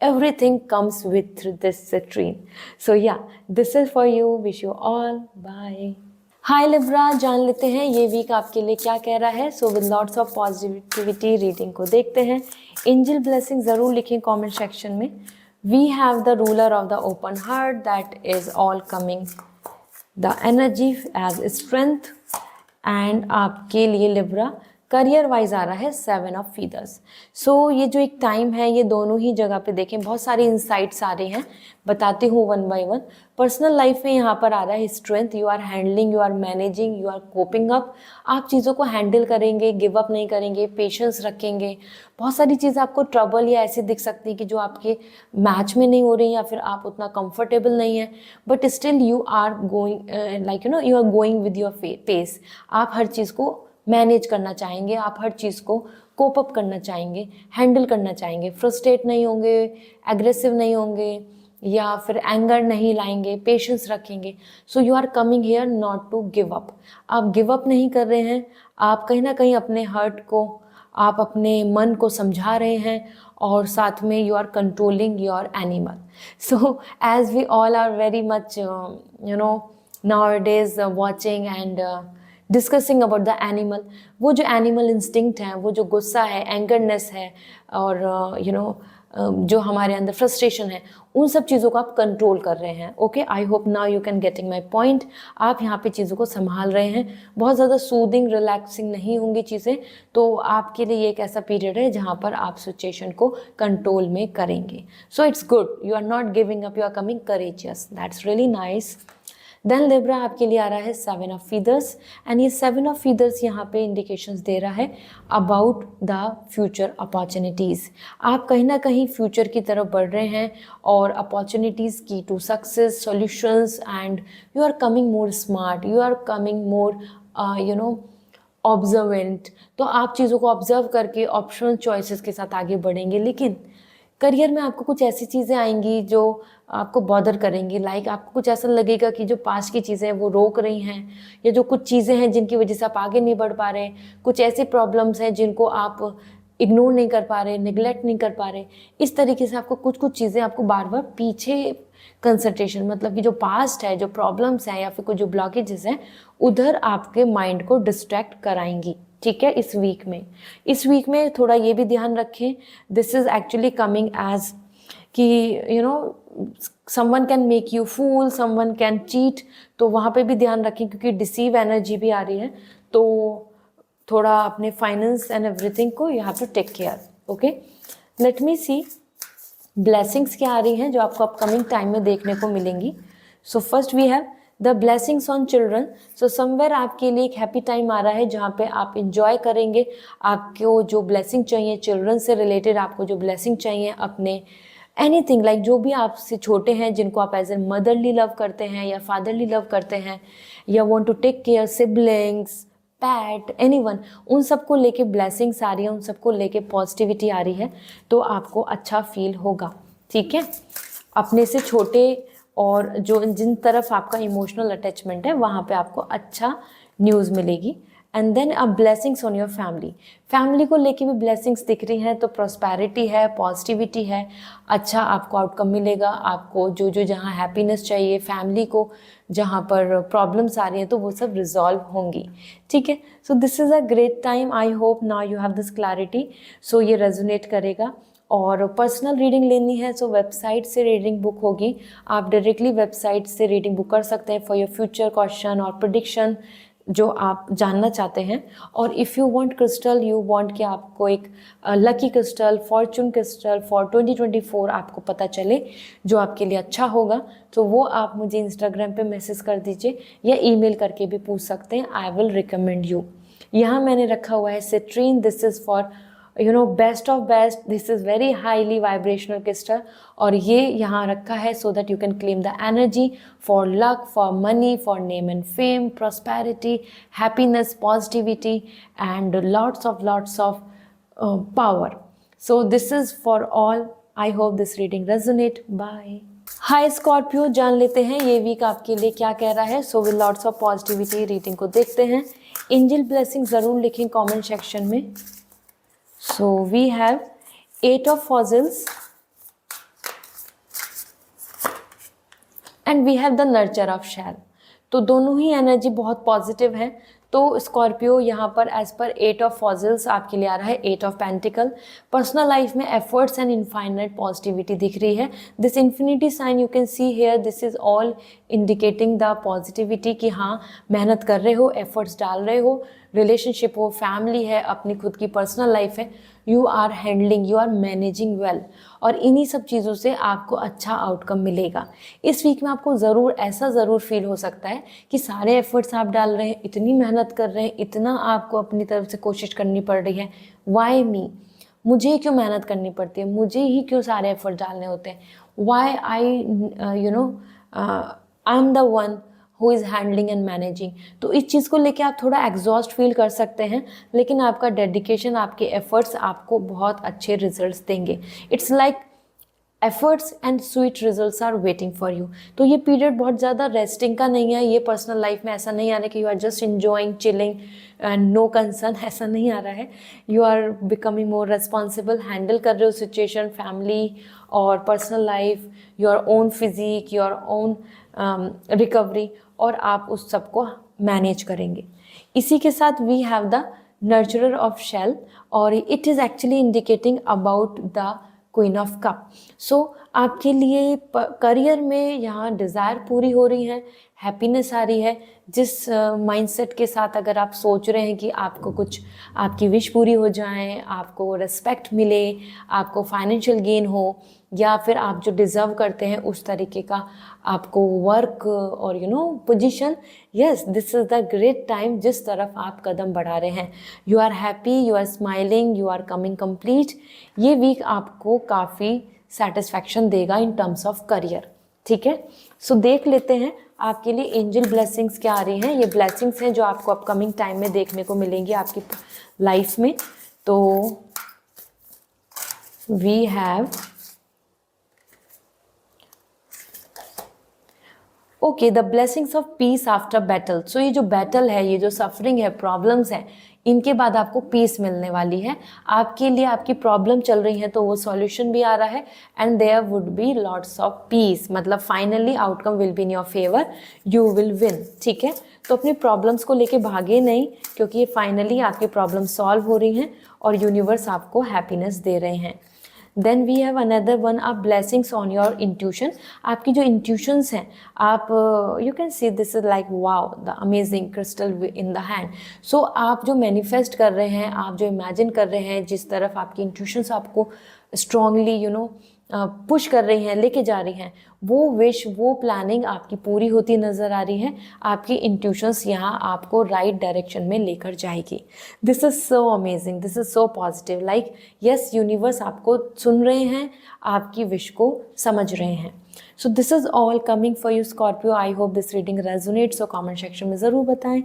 Speaker 1: everything comes with this citrine. So yeah, this is for you. Wish you all. Bye. Hi Libra, जान लेते हैं ये week आपके लिए क्या कह रहा है। So with lots of positivity reading को देखते हैं। एंजल ब्लेसिंग ज़रूर लिखें कमेंट सेक्शन में। We have the ruler of the open heart, that is all coming the energy as strength. And आपके लिए लिब्रा करियर वाइज आ रहा है 7 ऑफ फीदर्स। सो ये जो एक टाइम है, ये दोनों ही जगह पे देखें, बहुत सारे इंसाइट्स आ रहे हैं, बताती हूँ one by one. Personal life में यहाँ पर आ रहा है strength, you are handling, you are managing, you are coping up. आप चीज़ों को हैंडल करेंगे, गिव अप नहीं करेंगे, पेशेंस रखेंगे। बहुत सारी चीज़ें आपको ट्रबल या ऐसी दिख सकती है कि जो आपके मैच में नहीं हो रही या फिर आप उतना कंफर्टेबल नहीं है, but still you are going like you are going with your pace. आप हर चीज़ को मैनेज करना चाहेंगे, आप हर चीज़ को कोप अप करना चाहेंगे, हैंडल करना चाहेंगे, फ्रस्ट्रेट नहीं होंगे, एग्रेसिव नहीं होंगे या फिर एंगर नहीं लाएंगे, पेशेंस रखेंगे। So you are coming here not to give up. आप गिव अप नहीं कर रहे हैं, आप कहीं ना कहीं अपने हर्ट को, आप अपने मन को समझा रहे हैं और साथ में you are controlling your animal. So as we all are very much nowadays watching and discussing about the animal, वो जो एनिमल इंस्टिंक्ट है, वो जो गुस्सा है, एंगरनेस है और जो हमारे अंदर फ्रस्ट्रेशन है, उन सब चीज़ों को आप कंट्रोल कर रहे हैं। Okay, I hope now you can getting my point. आप यहाँ पे चीज़ों को संभाल रहे हैं, बहुत ज़्यादा सूदिंग रिलैक्सिंग नहीं होंगी चीज़ें, तो आपके लिए ये एक ऐसा पीरियड है जहाँ पर आप सिचुएशन को कंट्रोल में करेंगे। So it's good, you are not giving up, you are coming courageous, that's really nice. Then Libra आपके लिए आ रहा है 7 ऑफ फीदर्स एंड ये 7 ऑफ फीदर्स यहाँ पे इंडिकेशंस दे रहा है अबाउट द फ्यूचर अपॉर्चुनिटीज़। आप कहीं ना कहीं फ्यूचर की तरफ बढ़ रहे हैं और अपॉर्चुनिटीज़ की to success, solutions, and you are coming more smart, you are coming more observant, तो आप चीज़ों को ऑब्जर्व करके ऑप्शनल चॉइसेस के साथ आगे बढ़ेंगे। लेकिन करियर में आपको कुछ ऐसी चीज़ें आएंगी जो आपको बॉदर करेंगी, लाइक आपको कुछ ऐसा लगेगा कि जो पास की चीज़ें हैं वो रोक रही हैं, या जो कुछ चीज़ें हैं जिनकी वजह से आप आगे नहीं बढ़ पा रहे, कुछ ऐसे प्रॉब्लम्स हैं जिनको आप इग्नोर नहीं कर पा रहे, निगलेक्ट नहीं कर पा रहे। इस तरीके से आपको कुछ कुछ चीज़ें आपको बार बार पीछे कंसंट्रेशन, मतलब कि जो पास्ट है, जो प्रॉब्लम्स हैं या फिर कुछ जो ब्लॉकेजेस हैं, उधर आपके माइंड को डिस्ट्रैक्ट कराएंगी। ठीक है, इस वीक में थोड़ा ये भी ध्यान रखें, this is actually coming as कि someone can make you fool, someone can cheat, तो वहाँ पे भी ध्यान रखें क्योंकि डिसीव एनर्जी भी आ रही है। तो थोड़ा अपने फाइनेंस एंड एवरीथिंग को you have to take care. Okay, let me see blessings क्या आ रही हैं जो आपको अपकमिंग टाइम में देखने को मिलेंगी। So first we have the blessings on children. So somewhere आपके लिए एक हैप्पी टाइम आ रहा है जहाँ पे आप इंजॉय करेंगे। आपको जो ब्लेसिंग चाहिए चिल्ड्रन से रिलेटेड, आपको जो ब्लेसिंग चाहिए अपने एनीथिंग लाइक जो भी आपसे छोटे हैं, जिनको आप एज ए मदरली लव करते हैं या फादरली लव करते हैं, या want to take care, siblings, pet, anyone, उन सबको लेके ब्लेसिंग्स आ रही है, उन सबको लेके पॉजिटिविटी आ रही है, तो आपको अच्छा फील होगा। ठीक है, अपने से छोटे और जो जिन तरफ आपका इमोशनल अटैचमेंट है वहाँ पे आपको अच्छा न्यूज़ मिलेगी। एंड देन अब ब्लेसिंग्स ऑन योर फैमिली को लेके भी ब्लेसिंग्स दिख रही हैं, तो प्रॉस्पेरिटी है, पॉजिटिविटी है, अच्छा आपको आउटकम मिलेगा। आपको जो जो जहाँ हैप्पीनेस चाहिए, फैमिली को जहाँ पर प्रॉब्लम्स आ रही हैं, तो वो सब रिजॉल्व होंगी। ठीक है, so this is a great time, I hope now you have this clarity. So ये रेजोनेट करेगा। और पर्सनल रीडिंग लेनी है सो वेबसाइट से रीडिंग बुक होगी, आप डायरेक्टली वेबसाइट से रीडिंग बुक कर सकते हैं फॉर योर फ्यूचर क्वेश्चन और प्रेडिक्शन जो आप जानना चाहते हैं। और if you want crystal, you want कि आपको एक lucky crystal, fortune crystal for 2024 आपको पता चले जो आपके लिए अच्छा होगा, तो वो आप मुझे इंस्टाग्राम पे मैसेज कर दीजिए या ईमेल करके भी पूछ सकते हैं, आई विल रिकमेंड यू। यहाँ मैंने रखा हुआ है citrine, this is for best of best, this is very highly vibrational crystal, और ये यहाँ रखा है so that you can claim the energy for luck, for money, for name and fame, prosperity, happiness, positivity and lots of power. So this is for all, I hope this reading resonate. Bye. Hi Scorpio, जान लेते हैं ये week आपके लिए क्या कह रहा है। So with lots of positivity reading को देखते हैं। एंजल ब्लेसिंग ज़रूर लिखें कमेंट सेक्शन में। So we have 8 of fossils and we have the nurture of shell. तो दोनों ही एनर्जी बहुत पॉजिटिव है। तो स्कॉर्पियो यहाँ पर एज पर 8 ऑफ फॉजिल्स आपके लिए आ रहा है 8 ऑफ पेंटिकल। पर्सनल लाइफ में एफर्ट्स एंड इनफाइनाइट पॉजिटिविटी दिख रही है। This infinity sign you can see here, this is all indicating the positivity कि हाँ मेहनत कर रहे हो, एफर्ट्स डाल रहे हो, रिलेशनशिप हो, फैमिली है, अपनी खुद की पर्सनल लाइफ है, you are handling, you are managing well, और इन्हीं सब चीज़ों से आपको अच्छा आउटकम मिलेगा। इस वीक में आपको ऐसा ज़रूर फील हो सकता है कि सारे एफर्ट्स आप डाल रहे हैं, इतनी मेहनत कर रहे हैं, इतना आपको अपनी तरफ से कोशिश करनी पड़ रही है, वाई मी, मुझे क्यों मेहनत करनी पड़ती है, मुझे ही क्यों सारे एफर्ट डालने होते हैं, why I am the one who is handling and managing. तो इस चीज़ को लेके आप थोड़ा एग्जॉस्ट फील कर सकते हैं, लेकिन आपका डेडिकेशन, आपके एफर्ट्स आपको बहुत अच्छे रिजल्ट्स देंगे। It's like efforts and sweet results are waiting for you. तो ये पीरियड बहुत ज़्यादा रेस्टिंग का नहीं है, ये पर्सनल लाइफ में ऐसा नहीं आ रहा है कि you are just enjoying, chilling and no concern, ऐसा नहीं आ रहा है। You are becoming more responsible, handle कर रहे हो सिचुएशन, फैमिली और personal life, your own physique, your own recovery, और आप उस सबको मैनेज करेंगे। इसी के साथ we have the nurturer of shell, और it is actually indicating about the queen of cup. So आपके लिए करियर में यहाँ डिज़ायर पूरी हो रही है, हैप्पीनेस आ रही है। जिस माइंडसेट के साथ अगर आप सोच रहे हैं कि आपको कुछ, आपकी विश पूरी हो जाए, आपको रिस्पेक्ट मिले, आपको फाइनेंशियल गेन हो, या फिर आप जो डिज़र्व करते हैं उस तरीके का आपको वर्क और position, yes this is the great time जिस तरफ आप कदम बढ़ा रहे हैं। You are happy, you are smiling, you are coming complete. ये वीक आपको काफ़ी सेटिस्फैक्शन देगा इन टर्म्स ऑफ करियर। ठीक है, सो देख लेते हैं आपके लिए एंजल ब्लेसिंग्स क्या आ रही हैं, ये ब्लेसिंग्स हैं जो आपको अपकमिंग टाइम में देखने को मिलेंगी आपकी लाइफ में। तो we have okay the blessings of peace after battle. So ये जो बैटल है, ये जो सफरिंग है, प्रॉब्लम्स हैं, इनके बाद आपको पीस मिलने वाली है। आपके लिए आपकी प्रॉब्लम चल रही है तो वो सॉल्यूशन भी आ रहा है and there would be lots of peace, मतलब finally outcome will be in your favour, you will win. ठीक है, तो अपनी प्रॉब्लम्स को लेके भागे नहीं, क्योंकि ये फाइनली आपकी प्रॉब्लम सॉल्व हो रही हैं और यूनिवर्स आपको हैप्पीनेस दे रहे हैं। Then we have another one of blessings on your intuition. आपकी जो इंट्यूशंस हैं, आप you can see this is like wow the amazing crystal in the hand. So आप जो मैनिफेस्ट कर रहे हैं, आप जो इमेजिन कर रहे हैं, जिस तरफ आपकी इंट्यूशंस आपको स्ट्रांगली पुश कर रही हैं, लेके जा रही हैं, वो विश, वो प्लानिंग आपकी पूरी होती नज़र आ रही है। आपकी इंट्यूशंस यहाँ आपको राइट डायरेक्शन में लेकर जाएगी। This is so amazing, this is so positive, like yes universe आपको सुन रहे हैं, आपकी विश को समझ रहे हैं। So this is all coming for you Scorpio. I hope this reading resonate. So comment section में ज़रूर बताएं।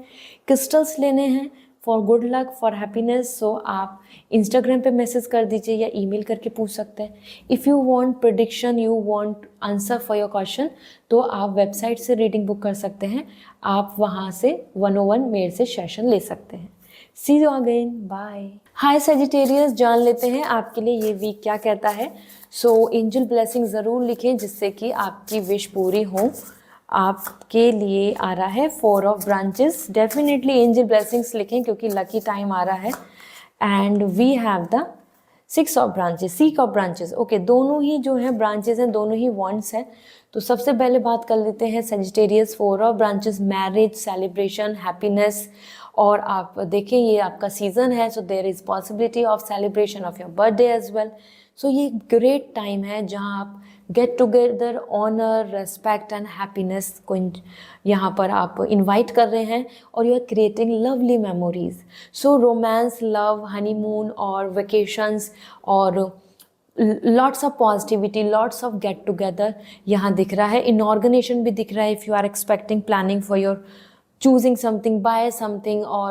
Speaker 1: क्रिस्टल्स लेने हैं for good luck, for happiness, so आप इंस्टाग्राम पे मैसेज कर दीजिए या ईमेल करके पूछ सकते हैं। If you want prediction, you want answer for your question, तो आप वेबसाइट से रीडिंग बुक कर सकते हैं। आप वहाँ से 101 मेरे से सेशन ले सकते हैं। See you again, bye. Hi Sagittarius, जान लेते हैं आपके लिए ये वीक क्या कहता है। सो एंजल ब्लेसिंग ज़रूर लिखें जिससे कि आपकी विश पूरी हो। आपके लिए आ रहा है 4 of branches, definitely angel blessings लिखें क्योंकि लकी टाइम आ रहा है। And we have the 6 of branches, 6 of branches. Okay, दोनों ही जो है ब्रांचेस हैं, दोनों ही वॉन्ड्स हैं। तो सबसे पहले बात कर लेते हैं Sagittarius 4 of branches, marriage, celebration, happiness. और आप देखें ये आपका सीजन है, so there is possibility of celebration of your birthday as well. So ये ग्रेट टाइम है जहाँ आप get together, honour, respect and happiness को यहाँ पर आप इनवाइट कर रहे हैं और you are creating lovely memories. So romance, love, honeymoon और वेकेशंस और lots of positivity, lots of get together यहाँ दिख रहा है। इनऑर्गेनाइजेशन भी दिख रहा है। If you are expecting planning for your choosing something, buy something or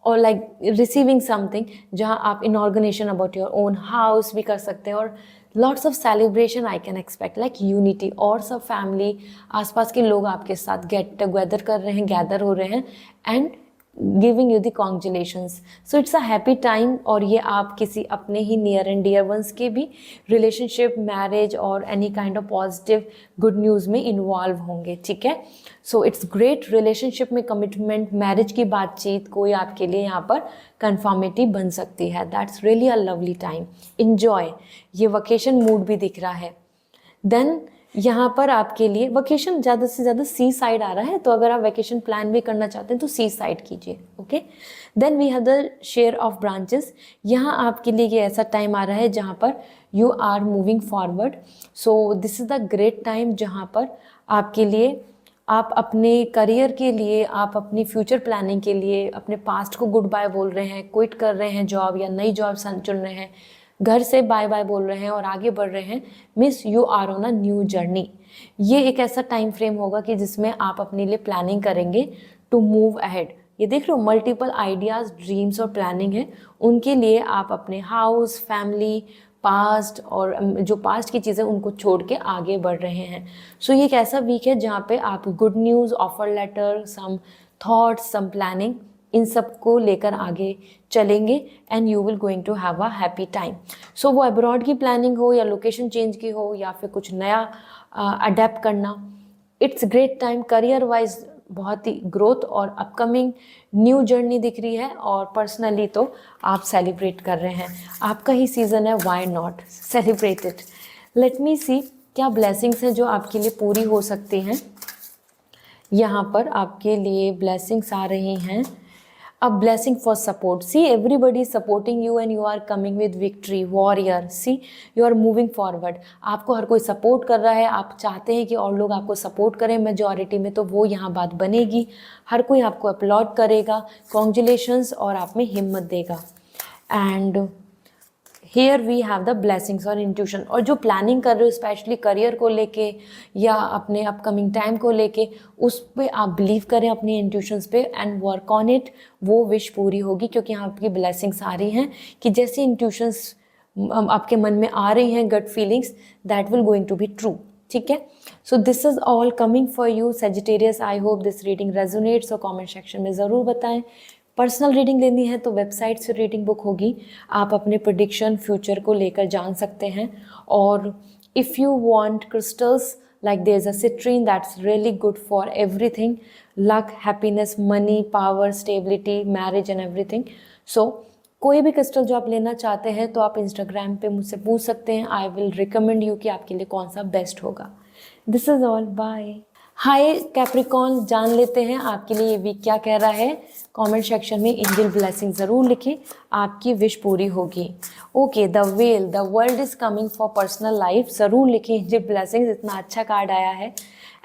Speaker 1: or like receiving something, जहाँ आप इनऑर्गेनाइजेशन अबाउट योर ओन हाउस भी कर सकते हैं। और lots of celebration I can expect, like unity, और सब फैमिली, आसपास के लोग आपके साथ गेट टुगेदर कर रहे हैं, गैदर हो रहे हैं and giving you the congratulations. So it's a happy time. और ये आप किसी अपने ही नियर एंड डियर वंस के भी रिलेशनशिप, मैरिज और any kind of positive good news में इन्वॉल्व होंगे। ठीक है, सो इट्स ग्रेट। रिलेशनशिप में कमिटमेंट, मैरिज की बातचीत कोई आपके लिए यहाँ पर कन्फर्मेटी बन सकती है। That's really a lovely time, enjoy. ये वकेशन मूड भी दिख रहा है। देन यहाँ पर आपके लिए वकेशन ज़्यादा से ज़्यादा सी साइड आ रहा है, तो अगर आप वकेशन प्लान भी करना चाहते हैं तो सी साइड कीजिए। Okay, then we have the share of branches. यहाँ आपके लिए ये ऐसा टाइम आ रहा है जहाँ पर you are moving forward. So this is the great time जहाँ पर आपके लिए, आप अपने करियर के लिए, आप अपनी फ्यूचर प्लानिंग के लिए अपने पास्ट को गुड बाय बोल रहे हैं, क्विट कर रहे हैं जॉब या नई जॉब चुन रहे हैं, घर से बाय बाय बोल रहे हैं और आगे बढ़ रहे हैं, means you are on a new journey. ये एक ऐसा टाइम फ्रेम होगा कि जिसमें आप अपने लिए प्लानिंग करेंगे टू मूव अहेड। ये देख रहे हो, मल्टीपल आइडियाज़, ड्रीम्स और प्लानिंग है, उनके लिए आप अपने हाउस, फैमिली, पास्ट और जो पास्ट की चीज़ें उनको छोड़ के आगे बढ़ रहे हैं। सो ये एक ऐसा वीक है जहाँ पे आप good news, offer letter, some thoughts, some planning, इन सब को लेकर आगे चलेंगे and you will going to have a happy time. So वो अब्रॉड की प्लानिंग हो या लोकेशन चेंज की हो या फिर कुछ नया अडेप्ट करना, it's great time. Career wise बहुत ही ग्रोथ और अपकमिंग न्यू जर्नी दिख रही है। और पर्सनली तो आप सेलिब्रेट कर रहे हैं, आपका ही सीज़न है, why not celebrate it. Let me see क्या ब्लेसिंग्स हैं जो आपके लिए पूरी हो सकती हैं। यहाँ पर आपके लिए ब्लेसिंग्स आ रही हैं। A blessing for support. See, everybody is supporting you and you are coming with victory, warrior. See, you are moving forward. आपको हर कोई सपोर्ट कर रहा है, आप चाहते हैं कि और लोग आपको सपोर्ट करें मेजॉरिटी में, तो वो यहाँ बात बनेगी। हर कोई आपको अपलॉड करेगा, कॉन्ग्रेचुलेशंस, और आप में हिम्मत देगा। And here we have the blessings और इंट्यूशन। और जो प्लानिंग कर रहे हो स्पेशली करियर को लेके या अपने अपकमिंग टाइम को लेके, उस पर आप बिलीव करें अपनी इंट्यूशंस पे एंड वर्क ऑन इट, वो विश पूरी होगी, क्योंकि यहाँ आपकी ब्लेसिंग्स आ रही हैं कि जैसी इंट्यूशंस आपके मन में आ रही हैं, gut feelings, that will going to be true. ठीक है, so this is all coming for you Sagittarius. I hope this reading resonates. और कमेंट सेक्शन में ज़रूर बताएं। पर्सनल रीडिंग लेनी है तो वेबसाइट से रीडिंग बुक होगी, आप अपने प्रेडिक्शन फ्यूचर को लेकर जान सकते हैं। और if you want crystals like there's a citrine that's really good for everything, luck, happiness, money, power, stability, marriage and everything. So कोई भी क्रिस्टल जो आप लेना चाहते हैं तो आप इंस्टाग्राम पे मुझसे पूछ सकते हैं। आई विल रिकमेंड यू कि आपके लिए कौन सा बेस्ट होगा। This is all, bye. Hi Capricorn, जान लेते हैं आपके लिए ये वीक क्या कह रहा है। कमेंट सेक्शन में एंजल ब्लेसिंग ज़रूर लिखें, आपकी विश पूरी होगी। Okay, the well, the world is coming for personal life, ज़रूर लिखें एंजल ब्लेसिंग्स, इतना अच्छा कार्ड आया है।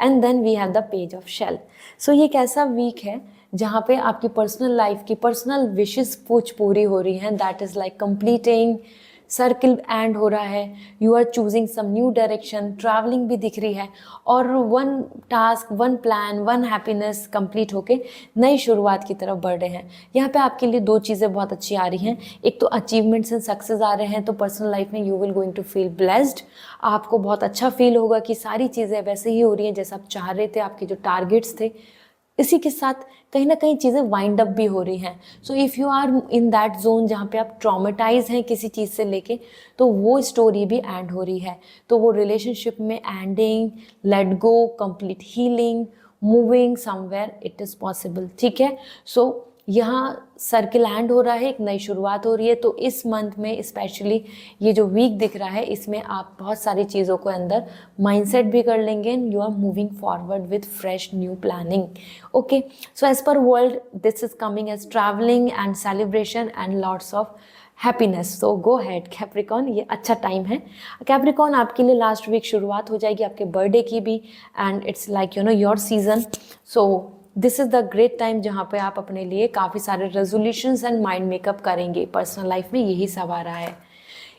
Speaker 1: And then we have the page of shell. So ये कैसा वीक है जहाँ पे आपकी पर्सनल लाइफ की पर्सनल विशेस कुछ पूरी हो रही हैं, that is like completing, circle end हो रहा है, you are choosing some new direction, travelling भी दिख रही है, और one task, one plan, one happiness complete होके नई शुरुआत की तरफ बढ़ रहे हैं। यहाँ पे आपके लिए दो चीज़ें बहुत अच्छी आ रही हैं, एक तो अचीवमेंट्स एंड सक्सेस आ रहे हैं, तो पर्सनल लाइफ में you will going to feel blessed, आपको बहुत अच्छा फील होगा कि सारी चीज़ें वैसे ही हो रही हैं जैसा आप चाह रहे थे, आपके जो टारगेट्स थे। इसी के साथ कहीं ना कहीं चीज़ें वाइंड अप भी हो रही हैं। So if you are in that zone जहाँ पे आप ट्रॉमेटाइज हैं किसी चीज़ से लेके, तो वो स्टोरी भी एंड हो रही है। तो वो रिलेशनशिप में ending, let go, complete healing, moving somewhere, it is possible. ठीक है, सो यहाँ सर्किल एंड हो रहा है, एक नई शुरुआत हो रही है। तो इस मंथ में स्पेशली ये जो वीक दिख रहा है, इसमें आप बहुत सारी चीज़ों को अंदर माइंडसेट भी कर लेंगे and you are moving forward with fresh new planning. Okay, so as per world this is coming as travelling and celebration and lots of happiness. So go ahead Capricorn, ये अच्छा टाइम है। Capricorn आपके लिए last week शुरुआत हो जाएगी आपके birthday की भी, and it's like you know your season. So this is the great time जहाँ पे आप अपने लिए काफ़ी सारे रेजोल्यूशंस एंड माइंड मेकअप करेंगे। पर्सनल लाइफ में यही सब आ रहा है।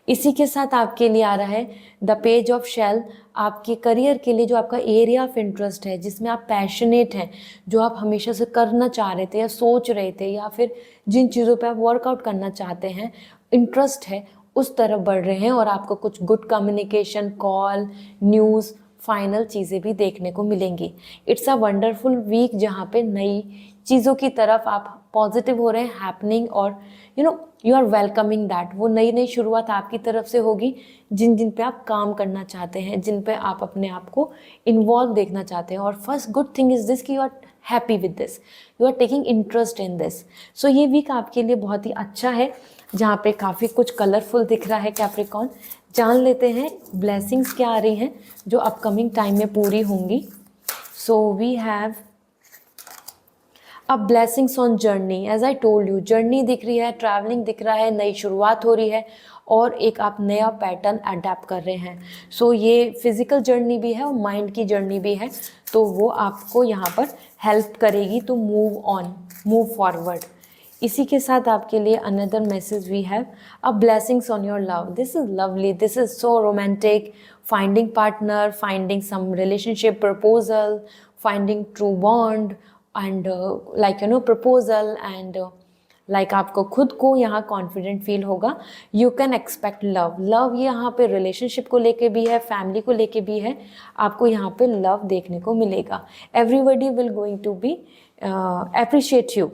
Speaker 1: इसी के साथ आपके लिए आ रहा है द पेज ऑफ शेल, आपके करियर के लिए जो आपका एरिया ऑफ इंटरेस्ट है, जिसमें आप पैशनेट हैं, जो आप हमेशा से करना चाह रहे थे या सोच रहे थे, या फिर जिन चीज़ों पे आप वर्कआउट करना चाहते हैं, इंटरेस्ट है, उस तरफ बढ़ रहे हैं। और आपको कुछ good communication, call, news, final चीज़ें भी देखने को मिलेंगी। इट्स अ वंडरफुल वीक जहाँ पे नई चीज़ों की तरफ आप पॉजिटिव हो रहे हैं, हैपनिंग, और you know you are welcoming that. वो नई नई शुरुआत आपकी तरफ से होगी जिन जिन पे आप काम करना चाहते हैं, जिन पे आप अपने आप को इन्वॉल्व देखना चाहते हैं। और first good thing is this कि you are happy with this, you are taking interest in this. So ये वीक आपके लिए बहुत ही अच्छा है जहाँ पे काफ़ी कुछ कलरफुल दिख रहा है। कैप्रिकॉन, जान लेते हैं ब्लेसिंग्स क्या आ रही हैं जो अपकमिंग टाइम में पूरी होंगी। सो वी हैव अब blessings on journey. As I told you, journey दिख रही है, ट्रैवलिंग दिख रहा है, नई शुरुआत हो रही है, और एक आप नया पैटर्न अडेप्ट कर रहे हैं। सो ये फिजिकल जर्नी भी है और माइंड की जर्नी भी है, तो वो आपको यहाँ पर हेल्प करेगी to move on, move forward. इसी के साथ आपके लिए another message we have a blessings on your love. This is lovely, this is so romantic, finding partner, finding some relationship proposal, finding true bond and like you know proposal, and like आपको खुद को यहाँ confident feel होगा। You can expect love. Love यहाँ पे relationship को लेके भी है, फैमिली को लेके भी है, आपको यहाँ पे लव देखने को मिलेगा। Everybody will going to be appreciate you,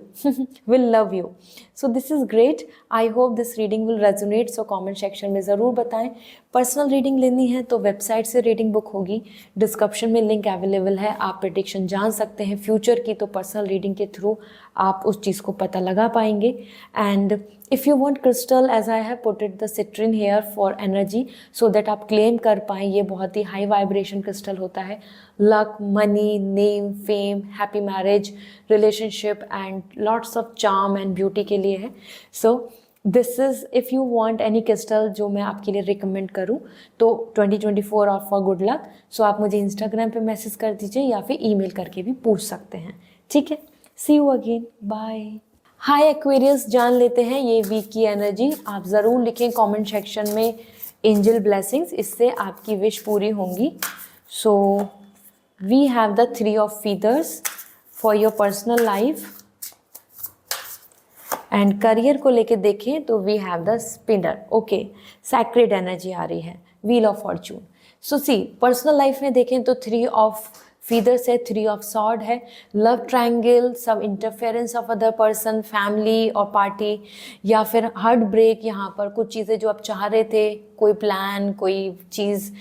Speaker 1: will love you. So this is great. I hope this reading will resonate. So comment section में ज़रूर बताएं। पर्सनल रीडिंग लेनी है तो वेबसाइट से रीडिंग बुक होगी, डिस्क्रिप्शन में लिंक अवेलेबल है। आप प्रेडिक्शन जान सकते हैं फ्यूचर की, तो पर्सनल रीडिंग के थ्रू आप उस चीज़ को पता लगा पाएंगे। And if you want crystal, as I have put it the citrine here for energy, so that आप क्लेम कर पाएँ। ये बहुत ही हाई वाइब्रेशन क्रिस्टल होता है। Luck, money, name, fame, happy marriage, relationship and lots of charm and beauty के लिए है। So this is, if you want any crystal जो मैं आपके लिए रिकमेंड करूं तो 2024 और फॉर गुड लक, सो आप मुझे इंस्टाग्राम पे मैसेज कर दीजिए या फिर ईमेल करके भी पूछ सकते हैं। ठीक है, see you again, bye. Hi Aquarius, जान लेते हैं ये वीक की एनर्जी। आप ज़रूर लिखें कमेंट सेक्शन में एंजल ब्लेसिंग्स, इससे आपकी विश पूरी होंगी। So we have the 3 of feathers for your personal life and career को लेके देखें तो we have the spinner. Okay, sacred energy आ रही है, wheel of fortune. So see, personal life में देखें तो 3 ऑफ फीदर्स है, 3 ऑफ सॉर्ड है, लव ट्रायंगल, सब interference of other person, family और पार्टी, या फिर हार्ट ब्रेक। यहाँ पर कुछ चीज़ें जो आप चाह रहे थे, कोई प्लान, कोई चीज़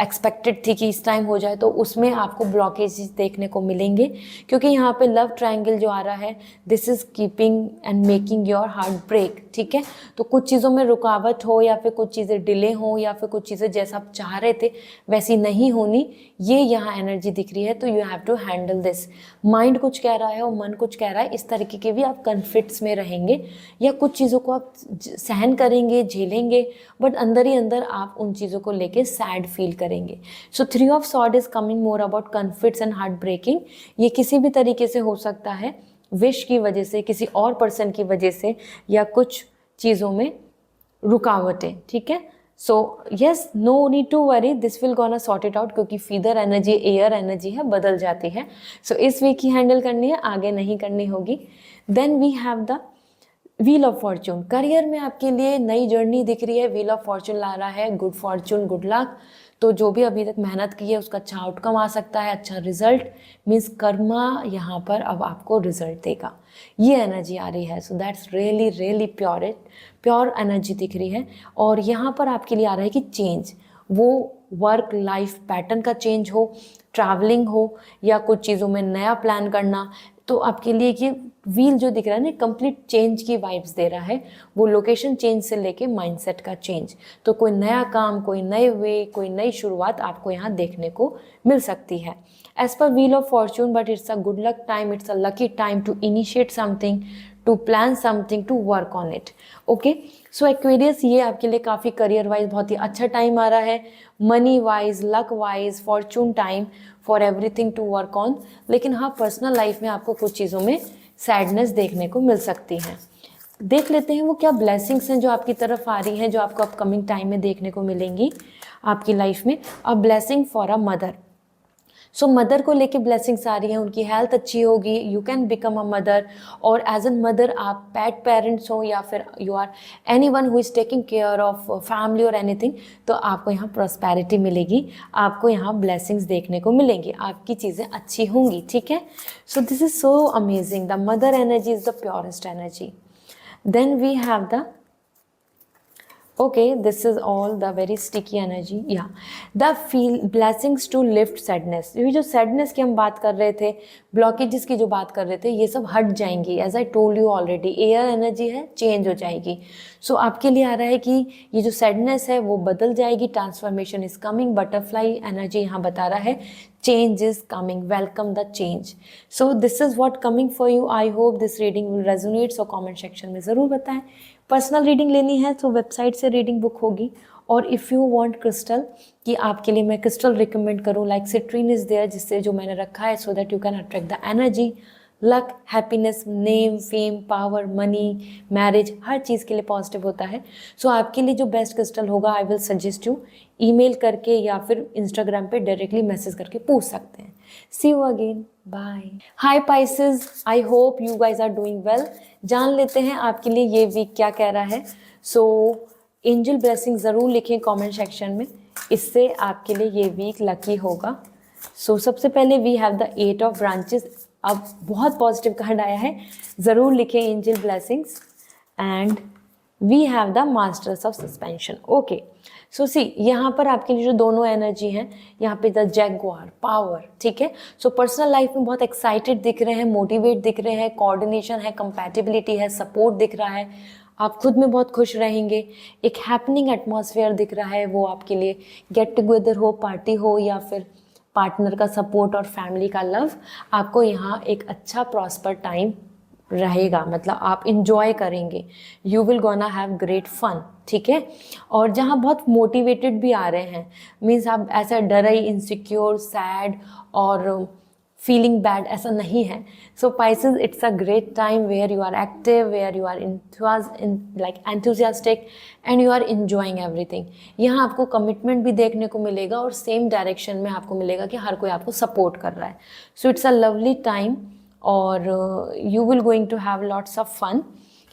Speaker 1: एक्सपेक्टेड थी कि इस टाइम हो जाए, तो उसमें आपको ब्लॉकेजेस देखने को मिलेंगे, क्योंकि यहाँ पे लव ट्रायंगल जो आ रहा है, this is keeping and making your heart break. ठीक है, तो कुछ चीज़ों में रुकावट हो, या फिर कुछ चीज़ें डिले हो, या फिर कुछ चीज़ें जैसा आप चाह रहे थे वैसी नहीं होनी, ये यहाँ एनर्जी दिख रही है। तो you have to handle this. Mind कुछ कह रहा है और मन कुछ कह रहा है, इस तरीके के भी आप कन्फ्लिक्ट्स में रहेंगे, या कुछ चीज़ों को आप सहन करेंगे, झेलेंगे, बट अंदर ही अंदर आप उन चीज़ों को लेके सैड फील करेंगे। So 3 of sword is coming more about conflicts and heart breaking. ये किसी भी तरीके से हो सकता है, विश की वजह से, किसी और पर्सन की वजह से, या कुछ चीज़ों में रुकावटें। ठीक है, so yes, no need to worry, this will gonna sort it out, क्योंकि फीदर एनर्जी एयर एनर्जी है, बदल जाती है। सो इस वीक ही हैंडल करनी है, आगे नहीं करनी होगी। Then we have the wheel of fortune. Career में आपके लिए नई जर्नी दिख रही है, व्हील ऑफ फॉर्चून ला रहा है गुड फॉर्चून, गुड लक। तो जो भी अभी तक मेहनत की है उसका अच्छा आउटकम आ सकता है, अच्छा रिजल्ट, मीन्स कर्मा यहाँ पर अब आपको रिजल्ट देगा, ये एनर्जी आ रही है। So that's really really pure energy दिख रही है। और यहाँ पर आपके लिए आ रहा है कि चेंज, वो वर्क लाइफ पैटर्न का चेंज हो, ट्रैवलिंग हो, या कुछ चीज़ों में नया प्लान करना। तो आपके लिए ये व्हील जो दिख रहा है ना, कंप्लीट चेंज की वाइब्स दे रहा है, वो लोकेशन चेंज से लेके माइंडसेट का चेंज। तो कोई नया काम, कोई नए वे, कोई नई शुरुआत आपको यहाँ देखने को मिल सकती है as per wheel of fortune. But it's a good luck time, it's a lucky time to initiate something, to plan something, to work on it. Okay, so Aquarius, ये आपके लिए काफ़ी करियर वाइज बहुत ही अच्छा टाइम आ रहा है, money wise, luck wise, fortune time for everything to work on. लेकिन हाँ, पर्सनल लाइफ में आपको कुछ चीज़ों में सैडनेस देखने को मिल सकती है। देख लेते हैं वो क्या ब्लेसिंग्स हैं जो आपकी तरफ आ रही हैं, जो आपको अपकमिंग टाइम में देखने को मिलेंगी आपकी लाइफ में। A blessing for a mother. So mother को लेके ब्लेसिंग्स आ रही हैं, उनकी हेल्थ अच्छी होगी, you can become a mother, और एज एन मदर आप पेट पेरेंट्स हो, या फिर you are any one who is taking care of family और एनीथिंग, तो आपको यहाँ प्रॉस्पेरिटी मिलेगी, आपको यहाँ ब्लेसिंग्स देखने को मिलेंगी, आपकी चीज़ें अच्छी होंगी। ठीक है, so this is so amazing, the mother energy is the purest energy. Then we have the okay, this is all the very sticky energy, yeah, the feel blessings to lift sadness। ये जो sadness की हम बात कर रहे थे, blockages की जो बात कर रहे थे, ये सब हट जाएंगी। As I told you already, air energy है, चेंज हो जाएगी। सो आपके लिए आ रहा है कि ये जो sadness है वो बदल जाएगी, transformation is coming. Butterfly energy यहाँ बता रहा है change is coming, welcome the change। so this is what coming for you, I hope this reading will resonate। so comment section में ज़रूर बताएं। पर्सनल रीडिंग लेनी है तो वेबसाइट से रीडिंग बुक होगी, और इफ़ यू वांट क्रिस्टल कि आपके लिए मैं क्रिस्टल रिकमेंड करूँ, लाइक सिट्रीन इज़ देयर, जिससे जो मैंने रखा है, so that you can attract the energy, luck, happiness, name, fame, power, money, marriage, हर चीज़ के लिए पॉजिटिव होता है। सो आपके लिए जो बेस्ट क्रिस्टल होगा, आई विल सजेस्ट यू, ईमेल करके या फिर इंस्टाग्राम पे डायरेक्टली मैसेज करके पूछ सकते हैं। See you again, bye. Hi Pisces, I hope you guys are doing well. जान लेते हैं आपके लिए ये वीक क्या कह रहा है। सो एंजल ब्लेसिंग ज़रूर लिखें कमेंट सेक्शन में, इससे आपके लिए ये वीक लकी होगा। सो सबसे पहले we have the 8 of branches. अब बहुत पॉजिटिव कार्ड आया है, ज़रूर लिखें angel blessings. And we have the masters of suspension. Okay, so see, यहाँ पर आपके लिए जो दोनों एनर्जी हैं, यहाँ पे द जैगुआर, पावर। ठीक है, सो पर्सनल लाइफ में बहुत एक्साइटेड दिख रहे हैं, मोटिवेट दिख रहे हैं, कोऑर्डिनेशन है, कंपैटिबिलिटी है, सपोर्ट दिख रहा है, आप खुद में बहुत खुश रहेंगे, एक हैपनिंग एटमॉस्फेयर दिख रहा है, वो आपके लिए गेट टुगेदर हो, पार्टी हो, या फिर पार्टनर का सपोर्ट और फैमिली का लव, आपको यहाँ एक अच्छा प्रॉस्पर टाइम रहेगा, मतलब आप इंजॉय करेंगे, you will gonna have great fun. ठीक है, और जहाँ बहुत मोटिवेटेड भी आ रहे हैं, मीन्स आप ऐसा डरे, इनसिक्योर, सैड और फीलिंग बैड, ऐसा नहीं है. So Pisces, it's a great time where you are active, where you are enthusiastic and you are enjoying everything. यहाँ आपको कमिटमेंट भी देखने को मिलेगा और सेम डायरेक्शन में आपको मिलेगा कि हर कोई आपको सपोर्ट कर रहा है. So it's a lovely time और you will going to have lots of fun.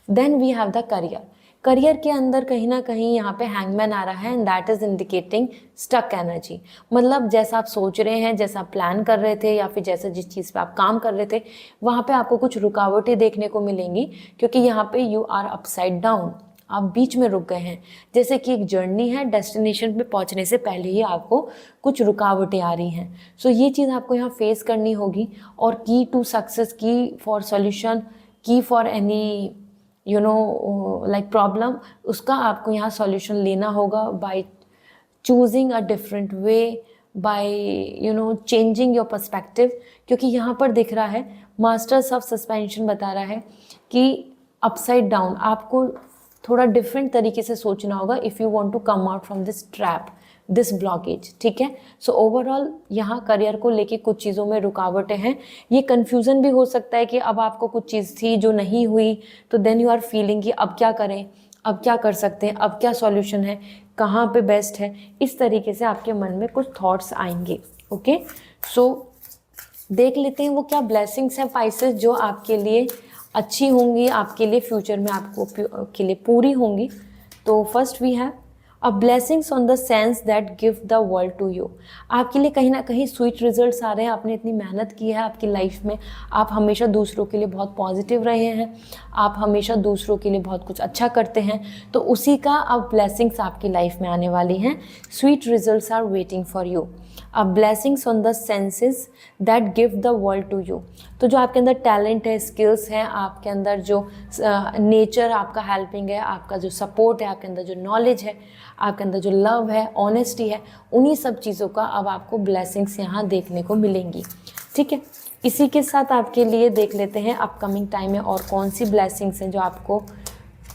Speaker 1: Then we have the career. Career के अंदर कहीं ना कहीं यहाँ पे हैंगमैन आ रहा है and that is indicating stuck energy. मतलब जैसा आप सोच रहे हैं, जैसा आप प्लान कर रहे थे या फिर जैसा जिस चीज़ पे आप काम कर रहे थे, वहाँ पे आपको कुछ रुकावटें देखने को मिलेंगी क्योंकि यहाँ पे यू आर अपसाइड डाउन. आप बीच में रुक गए हैं. जैसे कि एक जर्नी है, डेस्टिनेशन पे पहुँचने से पहले ही आपको कुछ रुकावटें आ रही हैं. सो ये चीज़ आपको यहाँ फेस करनी होगी. और की टू सक्सेस, की फॉर सोल्यूशन, की फॉर एनी लाइक प्रॉब्लम, उसका आपको यहाँ सॉल्यूशन लेना होगा by choosing a different way, by changing your perspective. क्योंकि यहाँ पर दिख रहा है मास्टर्स ऑफ सस्पेंशन बता रहा है कि अपसाइड डाउन आपको थोड़ा डिफरेंट तरीके से सोचना होगा if you want to come out from this trap, this blockage. ठीक है. सो ओवरऑल यहाँ करियर को लेके कुछ चीज़ों में रुकावटें हैं. ये कन्फ्यूज़न भी हो सकता है कि अब आपको कुछ चीज़ थी जो नहीं हुई, तो देन यू आर फीलिंग कि अब क्या करें, अब क्या कर सकते हैं, अब क्या सॉल्यूशन है, कहाँ पे बेस्ट है. इस तरीके से आपके मन में कुछ थॉट्स आएंगे. ओके. सो देख लेते हैं वो क्या ब्लेसिंग्स हैं Pisces जो आपके लिए अच्छी होंगी, आपके लिए फ्यूचर में आपको के लिए पूरी होंगी. तो first we have a blessings on the sense that give the world to you. आपके लिए कहीं ना कहीं स्वीट रिजल्ट्स आ रहे हैं. आपने इतनी मेहनत की है आपकी लाइफ में, आप हमेशा दूसरों के लिए बहुत पॉजिटिव रहे हैं, आप हमेशा दूसरों के लिए बहुत कुछ अच्छा करते हैं. तो उसी का अब ब्लेसिंग्स आपकी लाइफ में आने वाली हैं. Sweet results are waiting for you. Blessings on the senses that give the world to you. तो जो आपके अंदर टैलेंट है, स्किल्स हैं, आपके अंदर जो नेचर आपका हेल्पिंग है, आपका जो सपोर्ट है, आपके अंदर जो नॉलेज है, आपके अंदर जो लव है, ऑनेस्टी है, उन्हीं सब चीज़ों का अब आपको ब्लेसिंग्स यहाँ देखने को मिलेंगी. ठीक है. इसी के साथ आपके लिए देख लेते हैं अपकमिंग टाइम में और कौन सी ब्लेसिंग्स हैं जो आपको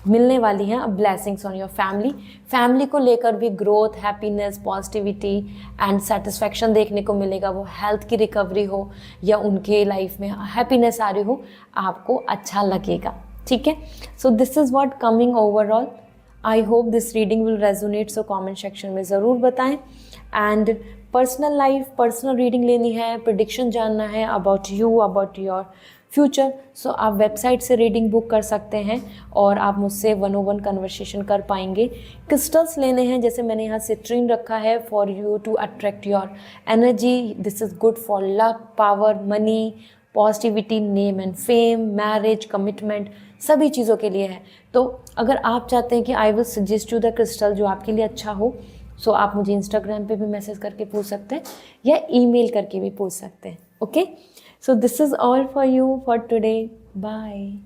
Speaker 1: मिलने वाली हैं. अब blessings on your family. Family को लेकर भी growth, happiness, positivity and satisfaction देखने को मिलेगा. वो हेल्थ की रिकवरी हो या उनके लाइफ में हैप्पीनेस आ रही हो, आपको अच्छा लगेगा. ठीक है. So this is what coming overall. I hope this reading will resonate. So comment section में ज़रूर बताएं. And personal life, personal reading लेनी है, प्रेडिक्शन जानना है about you, about your future, so आप वेबसाइट से रीडिंग बुक कर सकते हैं और आप मुझसे 101 कन्वर्सेशन कर पाएंगे. क्रिस्टल्स लेने हैं, जैसे मैंने यहाँ सिट्रीन रखा है for you to attract your energy. This is good for luck, power, money, positivity, name and fame, marriage, commitment, सभी चीज़ों के लिए है. तो अगर आप चाहते हैं कि आई will suggest you the crystal जो आपके लिए अच्छा हो, सो आप मुझे इंस्टाग्राम पे भी मैसेज करके पूछ सकते हैं या ईमेल करके भी पूछ सकते हैं. Okay. So this is all for you for today. Bye.